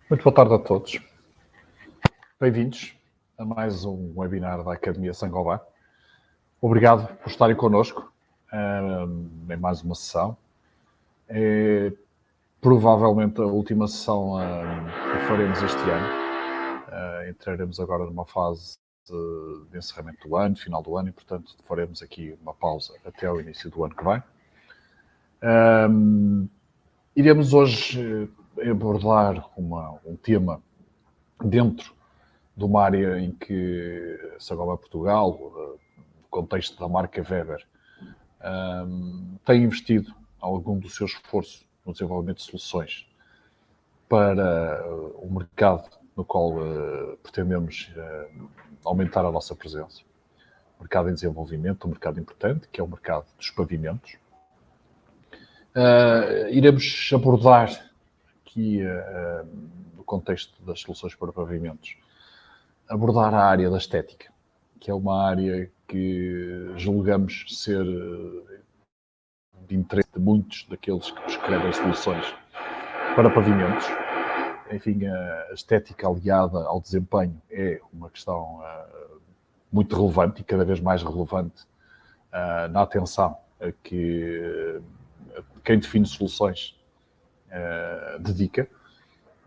Muito boa tarde a todos. Bem-vindos a mais um webinar da Academia Saint-Gobain. Obrigado por estarem connosco em mais uma sessão. É provavelmente a última sessão que faremos este ano. Entraremos agora numa fase de encerramento do ano, final do ano, e portanto faremos aqui uma pausa até ao início do ano que vem. Iremos hoje abordar um tema dentro de uma área em que Saint-Gobain Portugal, no contexto da marca Weber, tem investido algum do seu esforço no desenvolvimento de soluções para o mercado no qual pretendemos aumentar a nossa presença. Mercado em desenvolvimento, um mercado importante, que é o mercado dos pavimentos. Iremos abordar aqui, no contexto das soluções para pavimentos, abordar a área da estética, que é uma área que julgamos ser de interesse de muitos daqueles que prescrevem soluções para pavimentos. Enfim, a estética aliada ao desempenho é uma questão muito relevante e cada vez mais relevante na atenção a que quem define soluções dedica.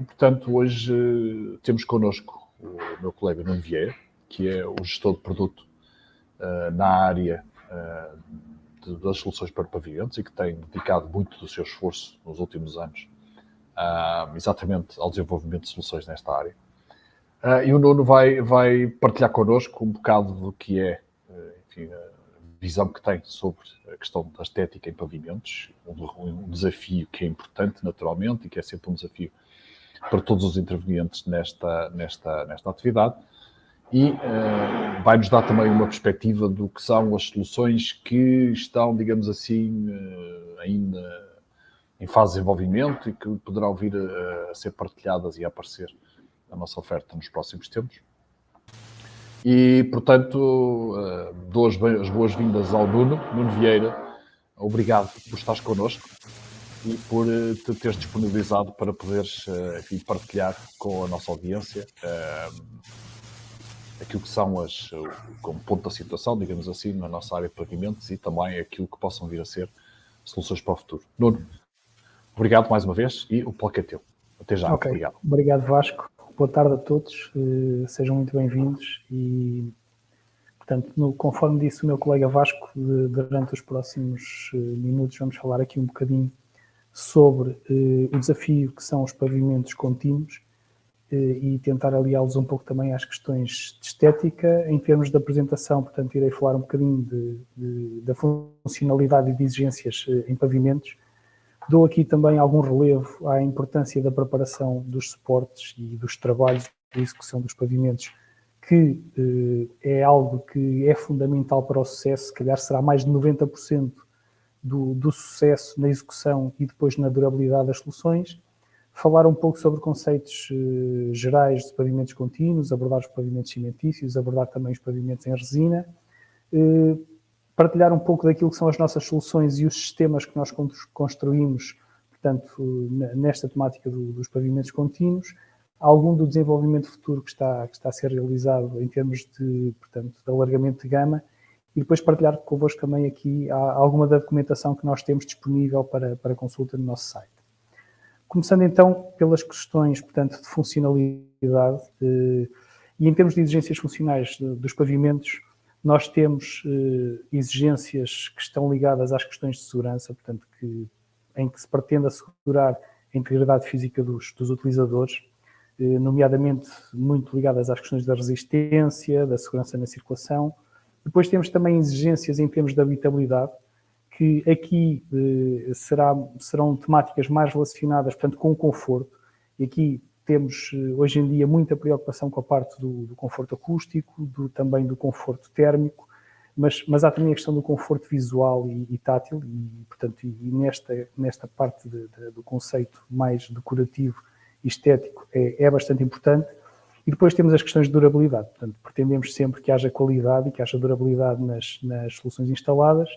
E, portanto, hoje temos connosco o meu colega Nuno Vieira, que é o gestor de produto na área das soluções para pavimentos e que tem dedicado muito do seu esforço nos últimos anos exatamente ao desenvolvimento de soluções nesta área. E o Nuno vai partilhar connosco um bocado do que é, enfim, a visão que tem sobre a questão da estética em pavimentos, um desafio que é importante naturalmente e que é sempre um desafio para todos os intervenientes nesta atividade, e vai-nos dar também uma perspectiva do que são as soluções que estão, digamos assim, ainda em fase de desenvolvimento e que poderão vir a ser partilhadas e a aparecer na nossa oferta nos próximos tempos. E, portanto, dou as boas-vindas ao Nuno Vieira. Obrigado por estares connosco e por te teres disponibilizado para poderes enfim, partilhar com a nossa audiência aquilo que são como ponto da situação, digamos assim, na nossa área de pavimentos e também aquilo que possam vir a ser soluções para o futuro. Nuno, obrigado mais uma vez e o palco é teu. Até já. Ok, obrigado Vasco. Boa tarde a todos, sejam muito bem-vindos e, portanto, conforme disse o meu colega Vasco, durante os próximos minutos vamos falar aqui um bocadinho sobre o desafio que são os pavimentos contínuos e tentar aliá-los um pouco também às questões de estética. Em termos de apresentação, portanto, irei falar um bocadinho da funcionalidade e de exigências em pavimentos. Dou aqui também algum relevo à importância da preparação dos suportes e dos trabalhos de execução dos pavimentos, que é algo que é fundamental para o sucesso, se calhar será mais de 90% do sucesso na execução e depois na durabilidade das soluções. Falar um pouco sobre conceitos gerais de pavimentos contínuos, abordar os pavimentos cimentícios, abordar também os pavimentos em resina, partilhar um pouco daquilo que são as nossas soluções e os sistemas que nós construímos, portanto, nesta temática dos pavimentos contínuos, algum do desenvolvimento futuro que está a ser realizado em termos de alargamento de gama, e depois partilhar convosco também aqui alguma da documentação que nós temos disponível para consulta no nosso site. Começando então pelas questões, portanto, de funcionalidade e em termos de exigências funcionais dos pavimentos, nós temos exigências que estão ligadas às questões de segurança, portanto, em que se pretende assegurar a integridade física dos utilizadores, nomeadamente muito ligadas às questões da resistência, da segurança na circulação. Depois temos também exigências em termos de habitabilidade, que aqui serão temáticas mais relacionadas, portanto, com o conforto. E aqui temos, hoje em dia, muita preocupação com a parte do conforto acústico, também do conforto térmico, mas há também a questão do conforto visual e tátil, e, portanto, nesta parte do conceito mais decorativo e estético é bastante importante. E depois temos as questões de durabilidade. Portanto, pretendemos sempre que haja qualidade e que haja durabilidade nas soluções instaladas,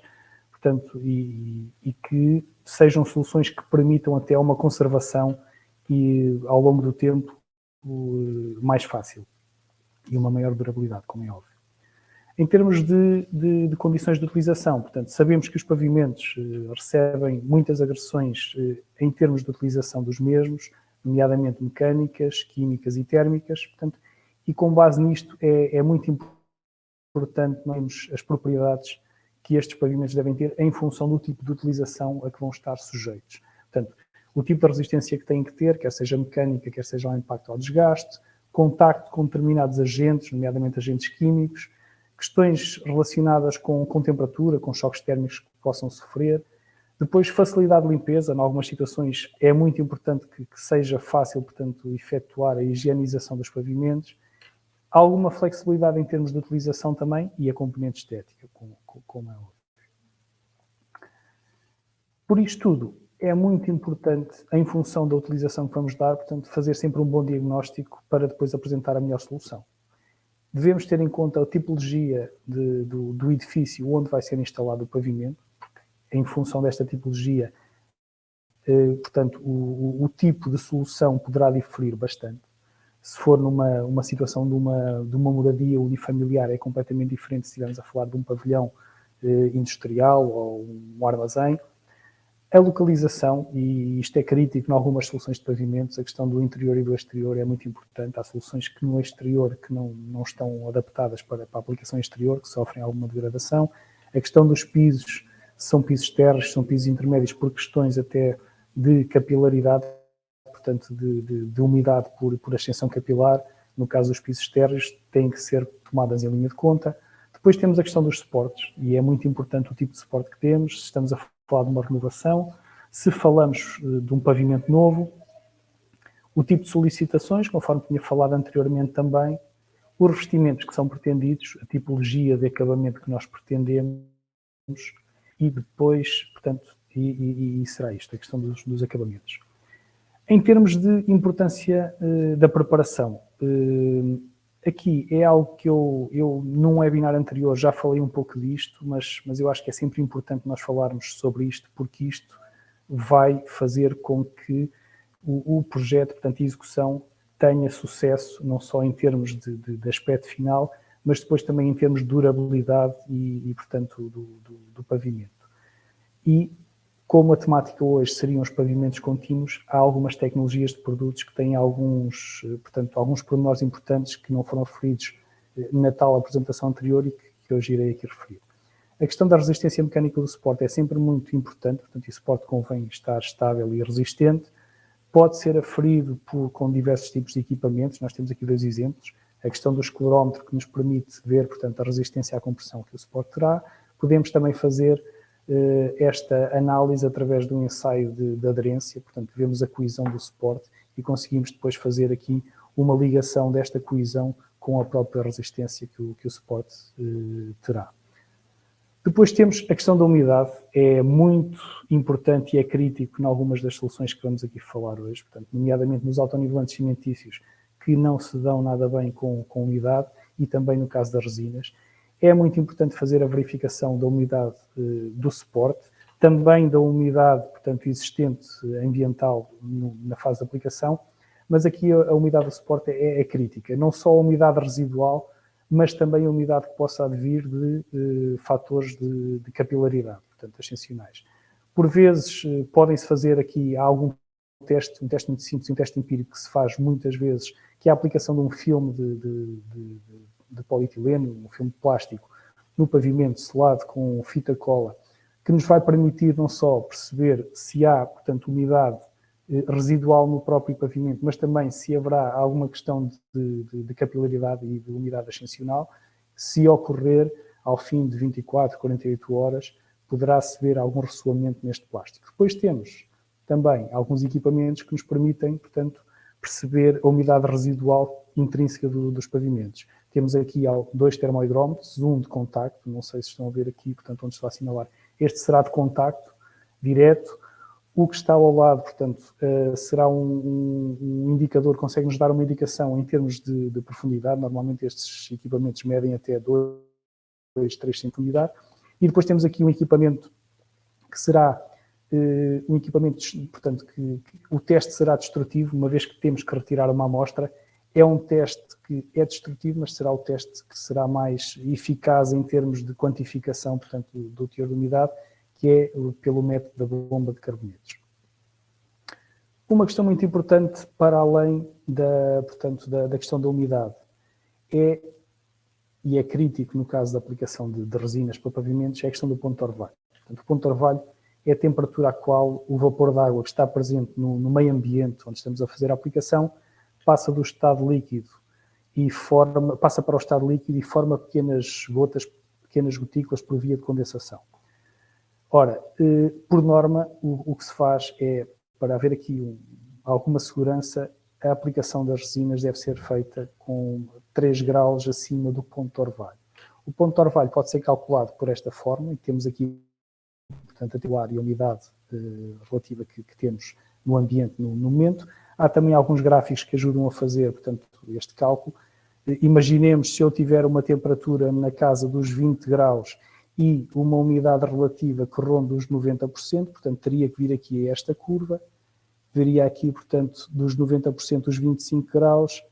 portanto, e que sejam soluções que permitam até uma conservação e ao longo do tempo mais fácil e uma maior durabilidade, como é óbvio. Em termos de condições de utilização, portanto, sabemos que os pavimentos recebem muitas agressões em termos de utilização dos mesmos, nomeadamente mecânicas, químicas e térmicas, portanto, e com base nisto é muito importante nós as propriedades que estes pavimentos devem ter em função do tipo de utilização a que vão estar sujeitos. Portanto, o tipo de resistência que têm que ter, quer seja mecânica, quer seja ao impacto ou ao desgaste, contacto com determinados agentes, nomeadamente agentes químicos, questões relacionadas com temperatura, com choques térmicos que possam sofrer. Depois, facilidade de limpeza. Em algumas situações é muito importante que seja fácil, portanto, efetuar a higienização dos pavimentos. Há alguma flexibilidade em termos de utilização também e a componente estética, como é óbvio. Por isto tudo, é muito importante, em função da utilização que vamos dar, portanto, fazer sempre um bom diagnóstico para depois apresentar a melhor solução. Devemos ter em conta a tipologia do edifício onde vai ser instalado o pavimento, porque em função desta tipologia, portanto, o tipo de solução poderá diferir bastante. Se for numa situação de uma moradia unifamiliar, é completamente diferente se estivermos a falar de um pavilhão industrial ou um armazém. A localização, e isto é crítico em algumas soluções de pavimentos, a questão do interior e do exterior é muito importante. Há soluções que no exterior que não estão adaptadas para a aplicação exterior, que sofrem alguma degradação. A questão dos pisos, se são pisos térreos, são pisos intermédios, por questões até de capilaridade, portanto de umidade por ascensão capilar. No caso dos pisos térreos, têm que ser tomadas em linha de conta. Depois temos a questão dos suportes, e é muito importante o tipo de suporte que temos, se estamos a falar de uma renovação, se falamos de um pavimento novo, o tipo de solicitações, conforme tinha falado anteriormente também, os revestimentos que são pretendidos, a tipologia de acabamento que nós pretendemos e depois, portanto, e será isto, a questão dos acabamentos. Em termos de importância da preparação, aqui é algo que eu num webinar anterior já falei um pouco disto, mas eu acho que é sempre importante nós falarmos sobre isto, porque isto vai fazer com que o projeto, portanto, a execução, tenha sucesso, não só em termos de aspecto final, mas depois também em termos de durabilidade e portanto, do pavimento. E, como a temática hoje seriam os pavimentos contínuos, há algumas tecnologias de produtos que têm alguns pormenores importantes que não foram referidos na tal apresentação anterior e que hoje irei aqui referir. A questão da resistência mecânica do suporte é sempre muito importante, portanto, o suporte convém estar estável e resistente. Pode ser aferido com diversos tipos de equipamentos. Nós temos aqui 2 exemplos. A questão do esclerómetro, que nos permite ver, portanto, a resistência à compressão que o suporte terá. Podemos também fazer esta análise através de um ensaio de aderência, portanto, vemos a coesão do suporte e conseguimos depois fazer aqui uma ligação desta coesão com a própria resistência que o suporte terá. Depois temos a questão da umidade, é muito importante e é crítico em algumas das soluções que vamos aqui falar hoje, portanto, nomeadamente nos autonivelantes cimentícios, que não se dão nada bem com umidade, e também no caso das resinas. É muito importante fazer a verificação da umidade do suporte, também da umidade, portanto, existente ambiental na fase de aplicação, mas aqui a umidade do suporte é crítica, não só a umidade residual, mas também a umidade que possa advir de fatores de capilaridade, portanto, ascensionais. Por vezes, podem-se fazer aqui algum teste, um teste muito simples, um teste empírico que se faz muitas vezes, que é a aplicação de um filme de polietileno, um filme de plástico, no pavimento selado com fita cola, que nos vai permitir não só perceber se há, portanto, umidade residual no próprio pavimento, mas também se haverá alguma questão de capilaridade e de umidade ascensional. Se ocorrer, ao fim de 24, 48 horas, poderá-se ver algum ressoamento neste plástico. Depois temos também alguns equipamentos que nos permitem, portanto, perceber a umidade residual intrínseca dos pavimentos. Temos aqui 2 termohidrómetros, um de contacto, não sei se estão a ver aqui, portanto, onde estou a assinalar. Este será de contacto direto. O que está ao lado, portanto, será um indicador, consegue-nos dar uma indicação em termos de profundidade. Normalmente estes equipamentos medem até 2, 3 cm. E depois temos aqui um equipamento que será um equipamento, portanto, que o teste será destrutivo, uma vez que temos que retirar uma amostra. É um teste que é destrutivo, mas será o teste que será mais eficaz em termos de quantificação, portanto, do teor de umidade, que é pelo método da bomba de carbonetos. Uma questão muito importante para além da questão da umidade e é crítico no caso da aplicação de resinas para pavimentos, é a questão do ponto de orvalho. Portanto, o ponto de orvalho é a temperatura à qual o vapor d'água que está presente no meio ambiente onde estamos a fazer a aplicação passa do estado líquido e passa para o estado líquido e forma pequenas gotas, pequenas gotículas por via de condensação. Ora, por norma, o que se faz é, para haver aqui alguma segurança, a aplicação das resinas deve ser feita com 3 graus acima do ponto de orvalho. O ponto de orvalho pode ser calculado por esta forma, e temos aqui, portanto, a temperatura e a umidade relativa que temos no ambiente no momento. Há também alguns gráficos que ajudam a fazer, portanto, este cálculo. Imaginemos se eu tiver uma temperatura na casa dos 20 graus e uma umidade relativa que ronda os 90%, portanto, teria que vir aqui a esta curva, veria aqui, portanto, dos 90% os 25 graus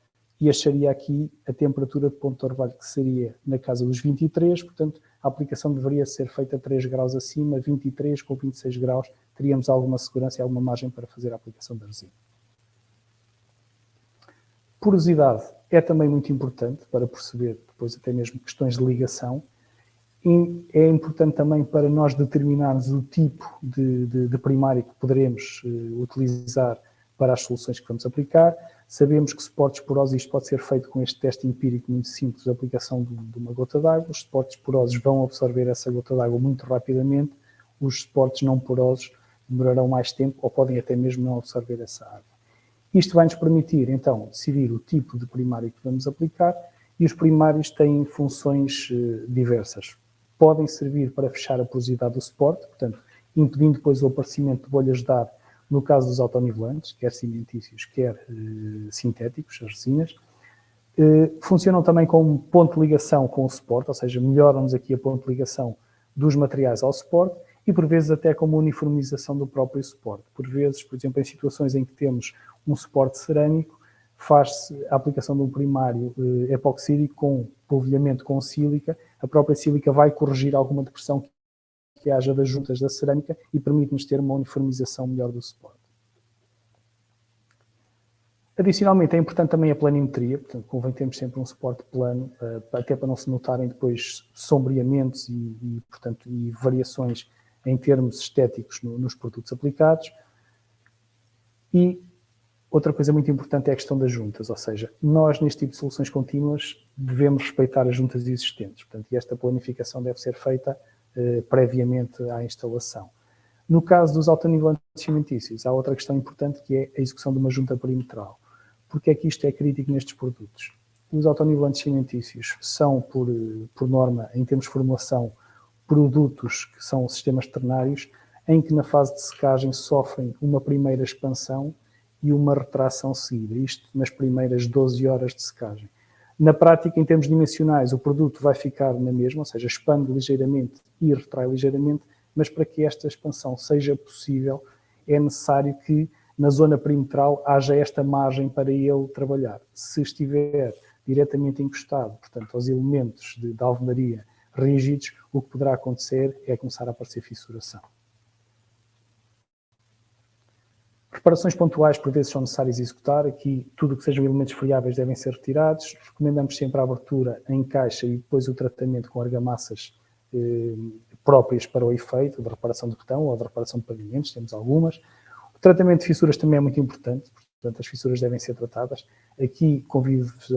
e acharia aqui a temperatura de ponto de orvalho que seria na casa dos 23, portanto, a aplicação deveria ser feita 3 graus acima, 23 com 26 graus, teríamos alguma segurança e alguma margem para fazer a aplicação da resina. Porosidade é também muito importante para perceber depois até mesmo questões de ligação. E é importante também para nós determinarmos o tipo de primário que poderemos utilizar para as soluções que vamos aplicar. Sabemos que suportes porosos, isto pode ser feito com este teste empírico muito simples de aplicação de uma gota d'água. Os suportes porosos vão absorver essa gota d'água muito rapidamente. Os suportes não porosos demorarão mais tempo ou podem até mesmo não absorver essa água. Isto vai nos permitir, então, decidir o tipo de primário que vamos aplicar e os primários têm funções diversas. Podem servir para fechar a porosidade do suporte, portanto, impedindo depois o aparecimento de bolhas de ar, no caso dos autonivelantes, quer cimentícios, quer sintéticos, as resinas. Funcionam também como ponto de ligação com o suporte, ou seja, melhoram-nos aqui a ponto de ligação dos materiais ao suporte e, por vezes, até como uniformização do próprio suporte. Por vezes, por exemplo, em situações em que temos um suporte cerâmico, faz-se a aplicação de um primário epoxídico com polvilhamento com sílica. A própria sílica vai corrigir alguma depressão que haja das juntas da cerâmica e permite-nos ter uma uniformização melhor do suporte. Adicionalmente, é importante também a planimetria, portanto, convém termos sempre um suporte plano, até para não se notarem depois sombreamentos e variações em termos estéticos nos produtos aplicados. E outra coisa muito importante é a questão das juntas, ou seja, nós neste tipo de soluções contínuas devemos respeitar as juntas existentes, portanto, e esta planificação deve ser feita previamente à instalação. No caso dos autonivelantes cimentícios, há outra questão importante que é a execução de uma junta perimetral. Porque é que isto é crítico nestes produtos? Os autonivelantes cimentícios são, por norma, em termos de formulação, produtos que são sistemas ternários, em que na fase de secagem sofrem uma primeira expansão e uma retração seguida, isto nas primeiras 12 horas de secagem. Na prática, em termos dimensionais, o produto vai ficar na mesma, ou seja, expande ligeiramente e retrai ligeiramente, mas para que esta expansão seja possível, é necessário que na zona perimetral haja esta margem para ele trabalhar. Se estiver diretamente encostado, portanto, aos elementos de alvenaria rígidos, o que poderá acontecer é começar a aparecer fissuração. Reparações pontuais, por vezes, são necessárias executar. Aqui, tudo o que sejam elementos friáveis devem ser retirados. Recomendamos sempre a abertura em caixa e depois o tratamento com argamassas próprias para o efeito de reparação de betão ou de reparação de pavimentos, temos algumas. O tratamento de fissuras também é muito importante, portanto, as fissuras devem ser tratadas. Aqui convido-vos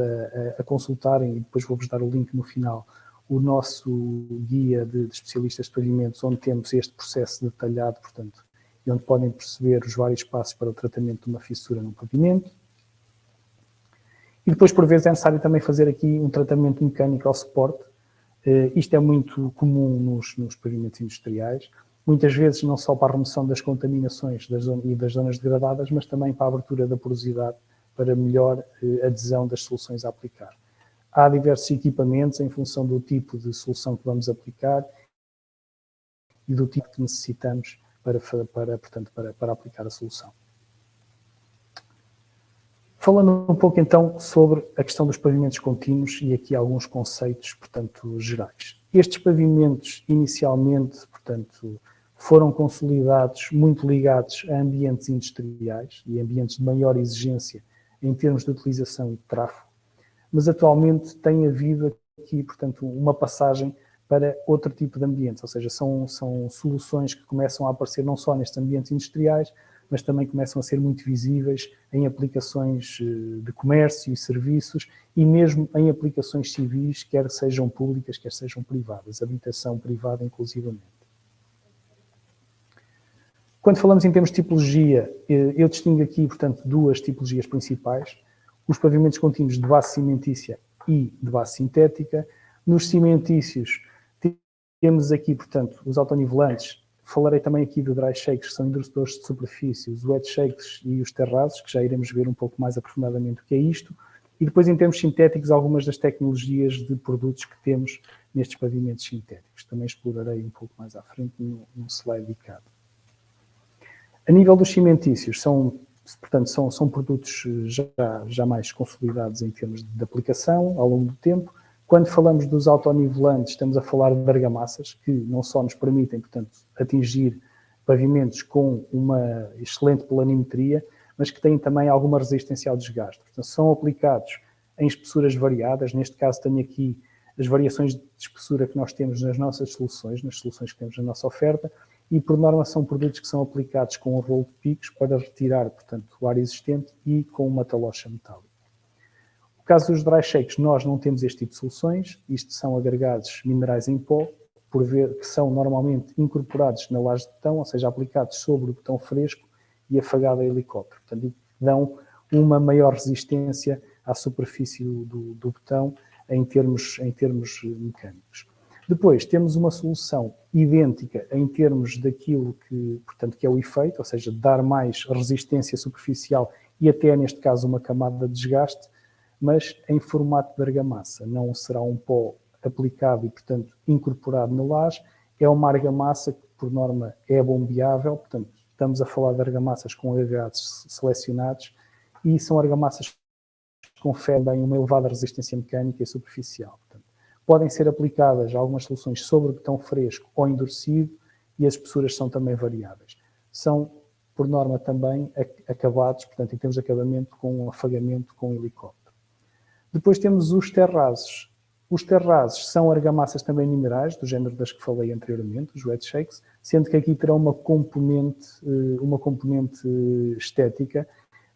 a consultarem, e depois vou-vos dar o link no final, o nosso guia de especialistas de pavimentos, onde temos este processo detalhado, portanto, e onde podem perceber os vários passos para o tratamento de uma fissura no pavimento. E depois, por vezes, é necessário também fazer aqui um tratamento mecânico ao suporte. Isto é muito comum nos pavimentos industriais, muitas vezes não só para a remoção das contaminações e das zonas degradadas, mas também para a abertura da porosidade, para melhor adesão das soluções a aplicar. Há diversos equipamentos em função do tipo de solução que vamos aplicar e do tipo que necessitamos para aplicar a solução. Falando um pouco então sobre a questão dos pavimentos contínuos e aqui alguns conceitos, portanto, gerais. Estes pavimentos inicialmente, portanto, foram consolidados muito ligados a ambientes industriais e ambientes de maior exigência em termos de utilização e de tráfego, mas atualmente tem havido aqui, portanto, uma passagem para outro tipo de ambientes, ou seja, são soluções que começam a aparecer não só nestes ambientes industriais, mas também começam a ser muito visíveis em aplicações de comércio e serviços e mesmo em aplicações civis, quer sejam públicas, quer sejam privadas, habitação privada inclusivamente. Quando falamos em termos de tipologia, eu distingo aqui, portanto, duas tipologias principais, os pavimentos contínuos de base cimentícia e de base sintética. Nos cimentícios, temos aqui, portanto, os autonivelantes. Falarei também aqui de dry shakes, que são endurecedores de superfície, os wet shakes e os terrazos, que já iremos ver um pouco mais aprofundadamente o que é isto. E depois, em termos sintéticos, algumas das tecnologias de produtos que temos nestes pavimentos sintéticos. Também explorarei um pouco mais à frente num slide dedicado. A nível dos cimentícios, são produtos já mais consolidados em termos de aplicação ao longo do tempo. Quando falamos dos autonivelantes, estamos a falar de argamassas, que não só nos permitem, portanto, atingir pavimentos com uma excelente planimetria, mas que têm também alguma resistência ao desgaste. Portanto, são aplicados em espessuras variadas. Neste caso, tenho aqui as variações de espessura que nós temos nas nossas soluções, nas soluções que temos na nossa oferta, e, por norma, são produtos que são aplicados com um rolo de picos para retirar, portanto, o ar existente e com uma talocha metálica. No caso dos dry shakes, nós não temos este tipo de soluções. Isto são agregados minerais em pó, que são normalmente incorporados na laje de betão, ou seja, aplicados sobre o betão fresco e afagado a helicóptero. Portanto, dão uma maior resistência à superfície do betão em termos mecânicos. Depois, temos uma solução idêntica em termos daquilo que é o efeito, ou seja, dar mais resistência superficial e até, neste caso, uma camada de desgaste, mas em formato de argamassa. Não será um pó aplicado e, portanto, incorporado na laje. É uma argamassa que, por norma, é bombeável. Portanto, estamos a falar de argamassas com agregados selecionados e são argamassas que conferem uma elevada resistência mecânica e superficial. Portanto, podem ser aplicadas algumas soluções sobre betão fresco ou endurecido e as espessuras são também variáveis. São, por norma, também acabados, portanto, em termos de acabamento, com um afagamento com helicóptero. Depois temos os terrazos. Os terrazos são argamassas também minerais, do género das que falei anteriormente, os wet shakes, sendo que aqui terão uma componente estética,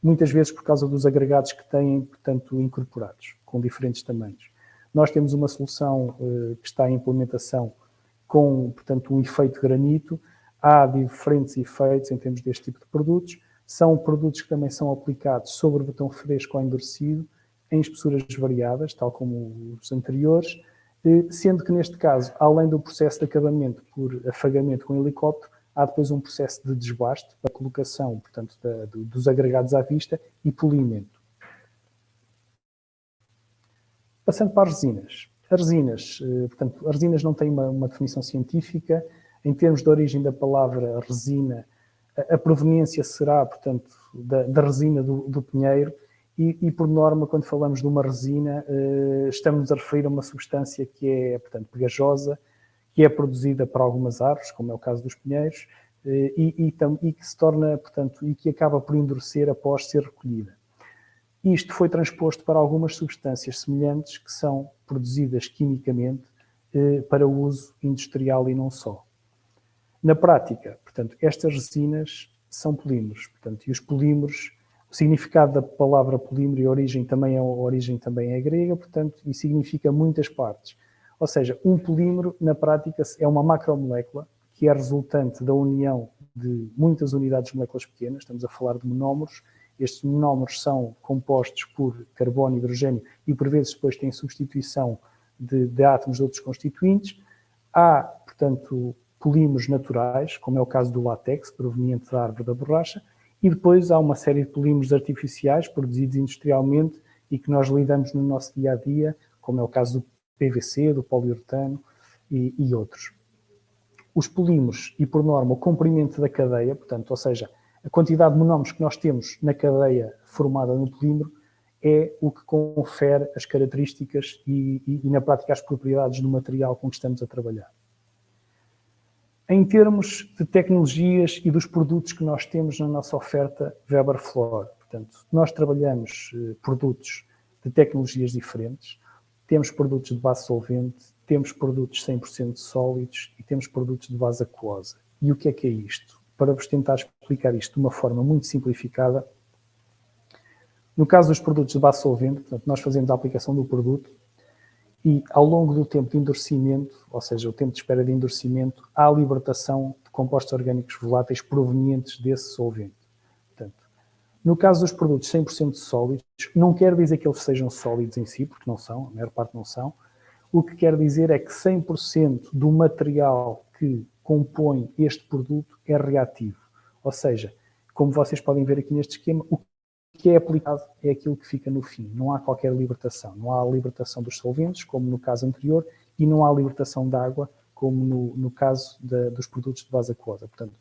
muitas vezes por causa dos agregados que têm, portanto, incorporados, com diferentes tamanhos. Nós temos uma solução que está em implementação com, portanto, um efeito granito. Há diferentes efeitos em termos deste tipo de produtos. São produtos que também são aplicados sobre betão fresco ou endurecido, em espessuras variadas, tal como os anteriores, sendo que neste caso, além do processo de acabamento por afagamento com helicóptero, há depois um processo de desbaste, a colocação, portanto, dos agregados à vista e polimento. Passando para as resinas. As resinas não têm uma definição científica. Em termos de origem da palavra resina, a proveniência será, portanto, da resina do pinheiro. E, por norma, quando falamos de uma resina, estamos a referir a uma substância que é, portanto, pegajosa, que é produzida por algumas árvores, como é o caso dos pinheiros, e que se torna, portanto, e que acaba por endurecer após ser recolhida. Isto foi transposto para algumas substâncias semelhantes que são produzidas quimicamente para uso industrial e não só. Na prática, portanto, estas resinas são polímeros, portanto, e os polímeros. O significado da palavra polímero e a origem também é grega, portanto, e significa muitas partes. Ou seja, um polímero, na prática, é uma macromolécula que é resultante da união de muitas unidades de moléculas pequenas, estamos a falar de monómeros. Estes monómeros são compostos por carbono e hidrogênio e, por vezes, depois têm substituição de átomos de outros constituintes. Há, portanto, polímeros naturais, como é o caso do látex, proveniente da árvore da borracha, e depois há uma série de polímeros artificiais produzidos industrialmente e que nós lidamos no nosso dia-a-dia, como é o caso do PVC, do poliuretano e outros. os polímeros e, por norma, o comprimento da cadeia, portanto, ou seja, a quantidade de monómeros que nós temos na cadeia formada no polímero é o que confere as características e na prática, as propriedades do material com que estamos a trabalhar. Em termos de tecnologias e dos produtos que nós temos na nossa oferta Weber Fluor, portanto, nós trabalhamos produtos de tecnologias diferentes, temos produtos de base solvente, temos produtos 100% sólidos e temos produtos de base aquosa. E o que é isto? Para vos tentar explicar isto de uma forma muito simplificada, no caso dos produtos de base solvente, portanto, nós fazemos a aplicação do produto e, ao longo do tempo de endurecimento, ou seja, o tempo de espera de endurecimento, há a libertação de compostos orgânicos voláteis provenientes desse solvente. Portanto, no caso dos produtos 100% sólidos, não quer dizer que eles sejam sólidos em si, porque não são, a maior parte não são. O que quer dizer é que 100% do material que compõe este produto é reativo. Ou seja, como vocês podem ver aqui neste esquema, o que é aplicado é aquilo que fica no fim. Não há qualquer libertação. Não há a libertação dos solventes, como no caso anterior, e não há a libertação de água, como no caso dos produtos de base aquosa. Portanto,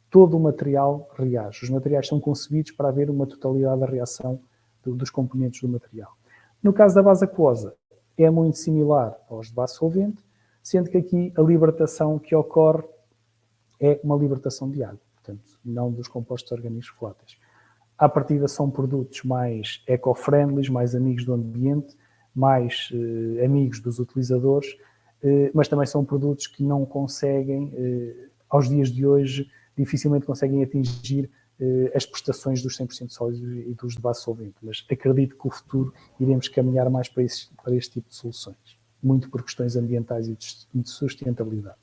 todo o material reage. Os materiais são concebidos para haver uma totalidade da reação dos componentes do material. No caso da base aquosa, é muito similar aos de base solvente, sendo que aqui a libertação que ocorre é uma libertação de água, portanto, não dos compostos orgânicos voláteis. À partida são produtos mais eco-friendly, mais amigos do ambiente, mais amigos dos utilizadores, mas também são produtos que não conseguem, aos dias de hoje, dificilmente conseguem atingir as prestações dos 100% sólidos e dos de base solvente. Mas acredito que o futuro iremos caminhar mais para este tipo de soluções, muito por questões ambientais e de sustentabilidade.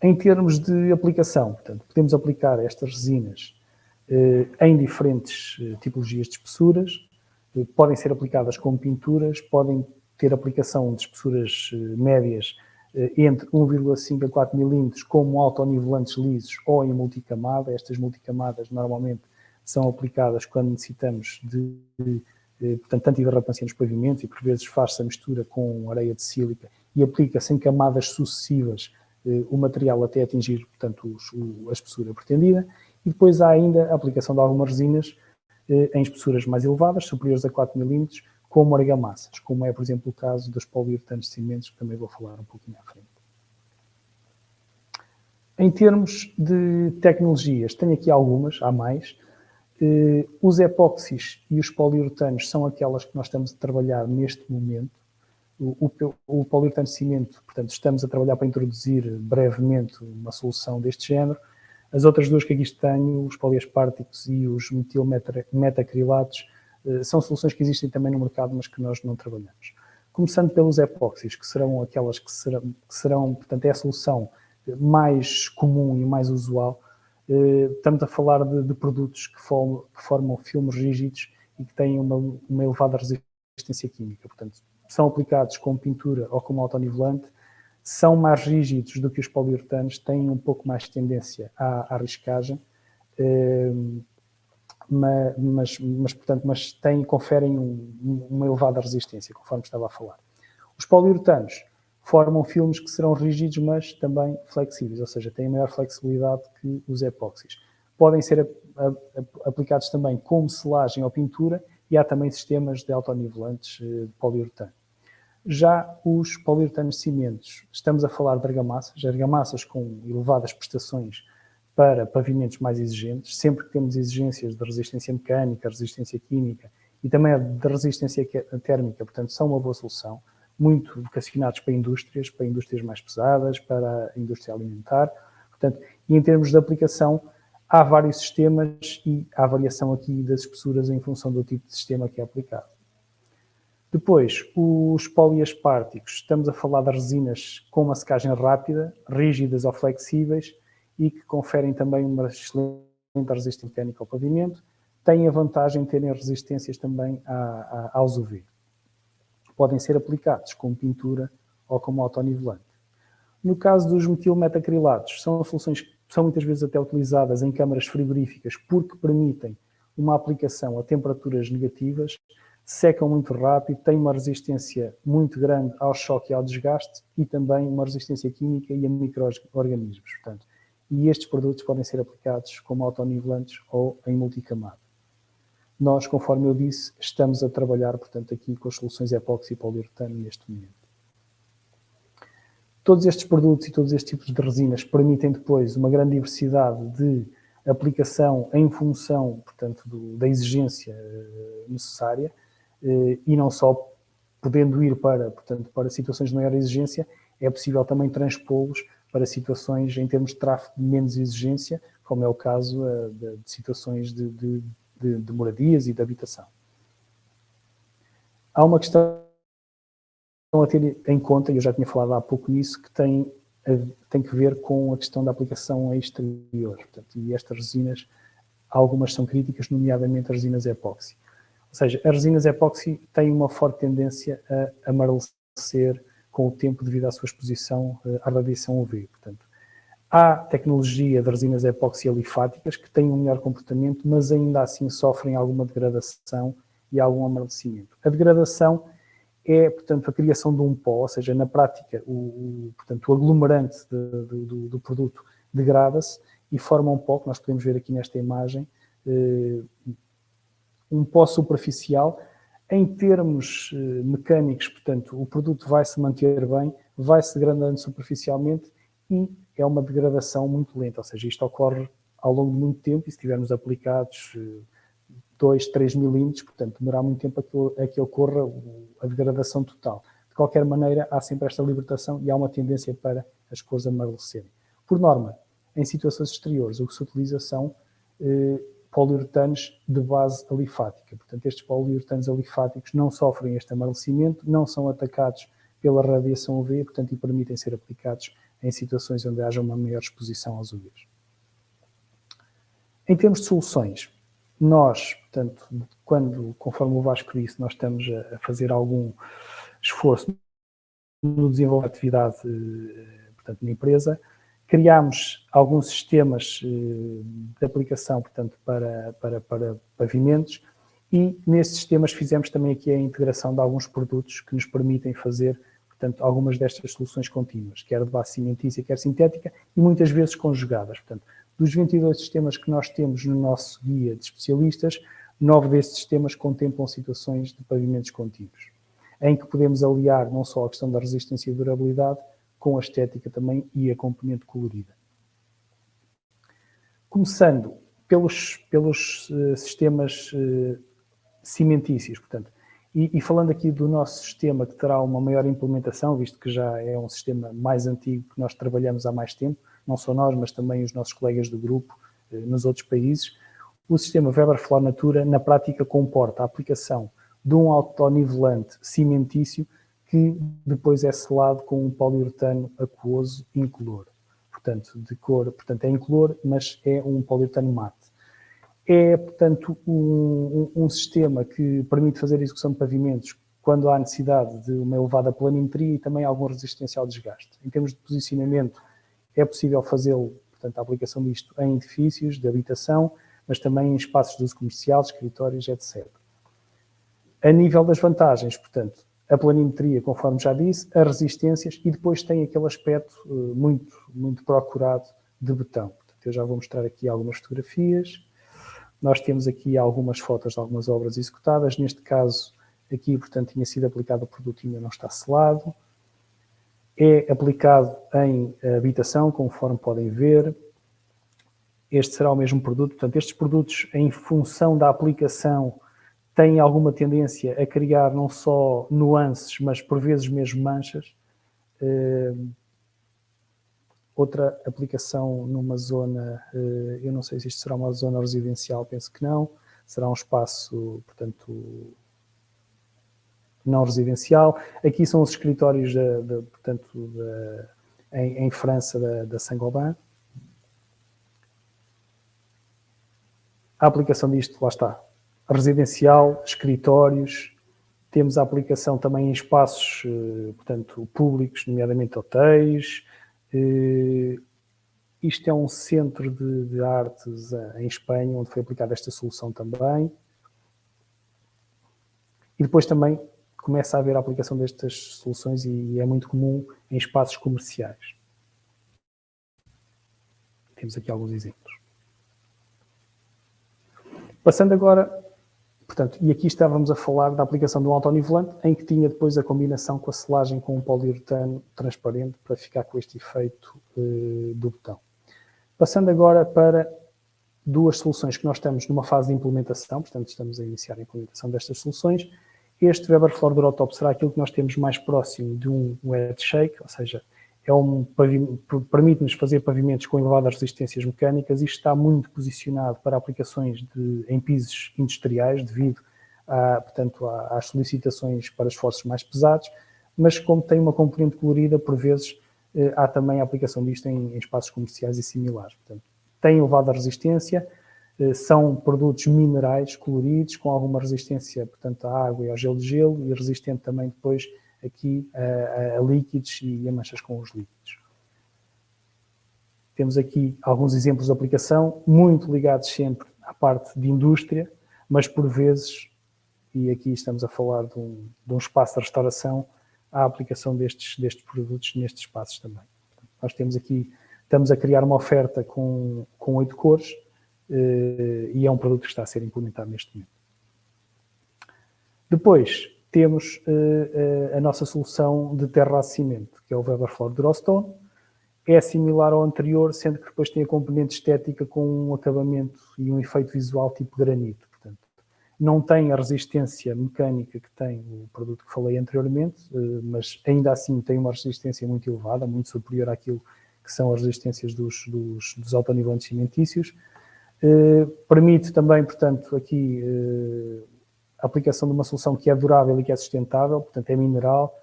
Em termos de aplicação, portanto, podemos aplicar estas resinas em diferentes tipologias de espessuras, podem ser aplicadas como pinturas, podem ter aplicação de espessuras médias entre 1,5 a 4 milímetros como autonivelantes lisos ou em multicamada. Estas multicamadas normalmente são aplicadas quando necessitamos portanto, antiderrapância nos pavimentos e por vezes faz-se a mistura com areia de sílica e aplica-se em camadas sucessivas o material até atingir, portanto, a espessura pretendida. E depois há ainda a aplicação de algumas resinas em espessuras mais elevadas, superiores a 4 milímetros, como argamassas, como é, por exemplo, o caso dos poliuretanos de cimentos, que também vou falar um pouquinho à frente. Em termos de tecnologias, tenho aqui algumas, há mais. Os epóxis e os poliuretanos são aquelas que nós estamos a trabalhar neste momento. O poliuretano de cimento, portanto, estamos a trabalhar para introduzir brevemente uma solução deste género. As outras duas que aqui tenho, os poliasparticos e os metilmetacrilatos, são soluções que existem também no mercado, mas que nós não trabalhamos. Começando pelos epóxis, que serão aquelas que serão, portanto, é a solução mais comum e mais usual. Estamos a falar de produtos que formam filmes rígidos e que têm uma elevada resistência química. Portanto, são aplicados como pintura ou como autonivelante, são mais rígidos do que os poliuretanos, têm um pouco mais de tendência à riscagem, mas conferem uma elevada resistência, conforme estava a falar. Os poliuretanos formam filmes que serão rígidos, mas também flexíveis, ou seja, têm maior flexibilidade que os epóxis. Podem ser aplicados também como selagem ou pintura e há também sistemas de autonivelantes de poliuretano. Já os poliuretanos de cimentos, estamos a falar de argamassas com elevadas prestações para pavimentos mais exigentes, sempre que temos exigências de resistência mecânica, resistência química e também de resistência térmica, portanto, são uma boa solução, muito vocacionados para indústrias mais pesadas, para a indústria alimentar, portanto, e em termos de aplicação, há vários sistemas e há variação aqui das espessuras em função do tipo de sistema que é aplicado. Depois, os poliasparticos, estamos a falar de resinas com uma secagem rápida, rígidas ou flexíveis e que conferem também uma excelente resistência mecânica ao pavimento, têm a vantagem de terem resistências também aos UV. Podem ser aplicados como pintura ou como autonivelante. No caso dos metilmetacrilatos, são soluções que são muitas vezes até utilizadas em câmaras frigoríficas porque permitem uma aplicação a temperaturas negativas, secam muito rápido, têm uma resistência muito grande ao choque e ao desgaste e também uma resistência química e a micro-organismos. Portanto, e estes produtos podem ser aplicados como autonivelantes ou em multicamada. Nós, conforme eu disse, estamos a trabalhar, portanto, aqui com as soluções epóxi e poliuretano neste momento. Todos estes produtos e todos estes tipos de resinas permitem depois uma grande diversidade de aplicação em função, portanto, da exigência necessária e não só podendo ir portanto, para situações de maior exigência, é possível também transpô-los para situações em termos de tráfego de menos exigência, como é o caso de situações de moradias e de habitação. Há uma questão a ter em conta, e eu já tinha falado há pouco nisso, que tem que ver com a questão da aplicação a exterior. Portanto, e estas resinas, algumas são críticas, nomeadamente as resinas epóxi. Ou seja, as resinas epóxi têm uma forte tendência a amarelecer com o tempo devido à sua exposição à radiação UV. Portanto, há tecnologia de resinas epóxi alifáticas que têm um melhor comportamento, mas ainda assim sofrem alguma degradação e algum amarelecimento. A degradação é, portanto, a criação de um pó, ou seja, na prática, portanto, o aglomerante do produto degrada-se e forma um pó, que nós podemos ver aqui nesta imagem, um pó superficial. Em termos mecânicos, portanto, o produto vai se manter bem, vai se degradando superficialmente e é uma degradação muito lenta, ou seja, isto ocorre ao longo de muito tempo e se tivermos aplicados 2, 3 milímetros, portanto, demorar muito tempo a que ocorra a degradação total. De qualquer maneira, há sempre esta libertação e há uma tendência para as cores amarelecerem. Por norma, em situações exteriores, o que se utiliza são poliuretanos de base alifática. Portanto, estes poliuretanos alifáticos não sofrem este amarelecimento, não são atacados pela radiação UV, portanto, e permitem ser aplicados em situações onde haja uma maior exposição aos UVs. Em termos de soluções, nós, portanto, conforme o Vasco disse, nós estamos a fazer algum esforço no desenvolvimento de atividade, portanto, na empresa. Criámos alguns sistemas de aplicação, portanto, para pavimentos e nesses sistemas fizemos também aqui a integração de alguns produtos que nos permitem fazer, portanto, algumas destas soluções contínuas, quer de base cimentícia, quer sintética, e muitas vezes conjugadas. Portanto, dos 22 sistemas que nós temos no nosso guia de especialistas, 9 desses sistemas contemplam situações de pavimentos contínuos, em que podemos aliar não só a questão da resistência e durabilidade, com a estética também e a componente colorida. Começando pelos sistemas cimentícios, portanto, e falando aqui do nosso sistema que terá uma maior implementação, visto que já é um sistema mais antigo que nós trabalhamos há mais tempo, não só nós, mas também os nossos colegas do grupo nos outros países, o sistema Weber Flor Natura, na prática, comporta a aplicação de um autonivelante cimentício que depois é selado com um poliuretano aquoso incolor. Portanto, de cor, portanto, é incolor, mas é um poliuretano mate. É, portanto, um sistema que permite fazer a execução de pavimentos quando há necessidade de uma elevada planimetria e também alguma resistência ao desgaste. Em termos de posicionamento, é possível fazê-lo, portanto, a aplicação disto em edifícios de habitação, mas também em espaços de uso comercial, escritórios, etc. A nível das vantagens, portanto, a planimetria, conforme já disse, as resistências e depois tem aquele aspecto muito procurado de betão. Portanto, eu já vou mostrar aqui algumas fotografias. Nós temos aqui algumas fotos de algumas obras executadas. Neste caso, aqui, portanto, tinha sido aplicado o produto e ainda não está selado. É aplicado em habitação, conforme podem ver. Este será o mesmo produto. Portanto, estes produtos, em função da aplicação, têm alguma tendência a criar não só nuances, mas por vezes mesmo manchas. Outra aplicação numa zona, eu não sei se isto será uma zona residencial, penso que não, será um espaço, portanto, não residencial. Aqui são os escritórios, em França, da Saint-Gobain. A aplicação disto, lá está, residencial, escritórios, temos a aplicação também em espaços, portanto, públicos, nomeadamente hotéis. Isto é um centro de artes em Espanha, onde foi aplicada esta solução também. E depois também começa a haver a aplicação destas soluções e é muito comum em espaços comerciais. Temos aqui alguns exemplos. Passando agora, portanto, e aqui estávamos a falar da aplicação de um autonivelante em que tinha depois a combinação com a selagem com um poliuretano transparente para ficar com este efeito do botão. Passando agora para duas soluções que nós estamos numa fase de implementação, portanto estamos a iniciar a implementação destas soluções. Este Weber Flor Durotop será aquilo que nós temos mais próximo de um wet shake, ou seja, permite-nos fazer pavimentos com elevadas resistências mecânicas e está muito posicionado para aplicações em pisos industriais, devido portanto, às solicitações para esforços mais pesados, mas como tem uma componente colorida, por vezes há também a aplicação disto em espaços comerciais e similares. Portanto, tem elevada resistência, são produtos minerais coloridos, com alguma resistência, portanto, à água e ao gelo de gelo, e resistente também depois aqui a líquidos e a manchas com os líquidos. Temos aqui alguns exemplos de aplicação, muito ligados sempre à parte de indústria, mas por vezes, e aqui estamos a falar de um espaço de restauração, há a aplicação destes produtos nestes espaços também. Nós temos aqui, estamos a criar uma oferta com 8 cores e é um produto que está a ser implementado neste momento. Depois, temos a nossa solução de terra-cimento, que é o Weber Flor Durostone. É similar ao anterior, sendo que depois tem a componente estética com um acabamento e um efeito visual tipo granito. Portanto, não tem a resistência mecânica que tem o produto que falei anteriormente, mas ainda assim tem uma resistência muito elevada, muito superior àquilo que são as resistências dos autonivelantes cimentícios. Permite também, portanto, aqui a aplicação de uma solução que é durável e que é sustentável, portanto é mineral,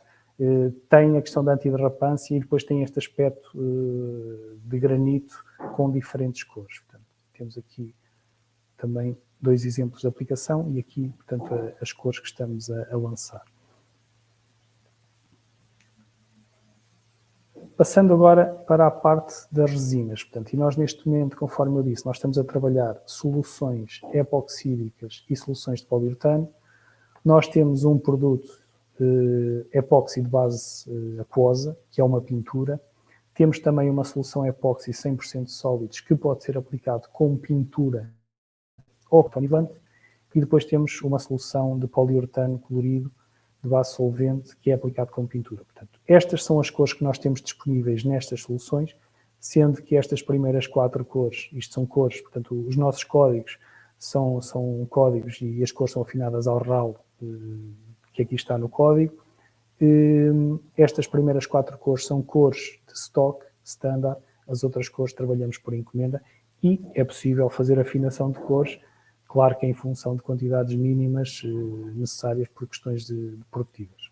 tem a questão da antiderrapância e depois tem este aspecto de granito com diferentes cores. Portanto, temos aqui também 2 exemplos de aplicação e aqui, portanto, as cores que estamos a lançar. Passando agora para a parte das resinas, portanto, e nós neste momento, conforme eu disse, nós estamos a trabalhar soluções epoxídicas e soluções de poliuretano. Nós temos um produto epóxi de base aquosa, que é uma pintura. Temos também uma solução epóxi 100% sólidos, que pode ser aplicado com pintura ou autonivelante. E depois temos uma solução de poliuretano colorido de base solvente, que é aplicado com pintura. Portanto, estas são as cores que nós temos disponíveis nestas soluções, sendo que estas primeiras 4 cores, isto são cores, portanto, os nossos códigos são códigos e as cores são afinadas ao RAL que aqui está no código. Estas primeiras 4 cores são cores de stock, standard, as outras cores trabalhamos por encomenda e é possível fazer afinação de cores, claro que em função de quantidades mínimas necessárias por questões produtivas.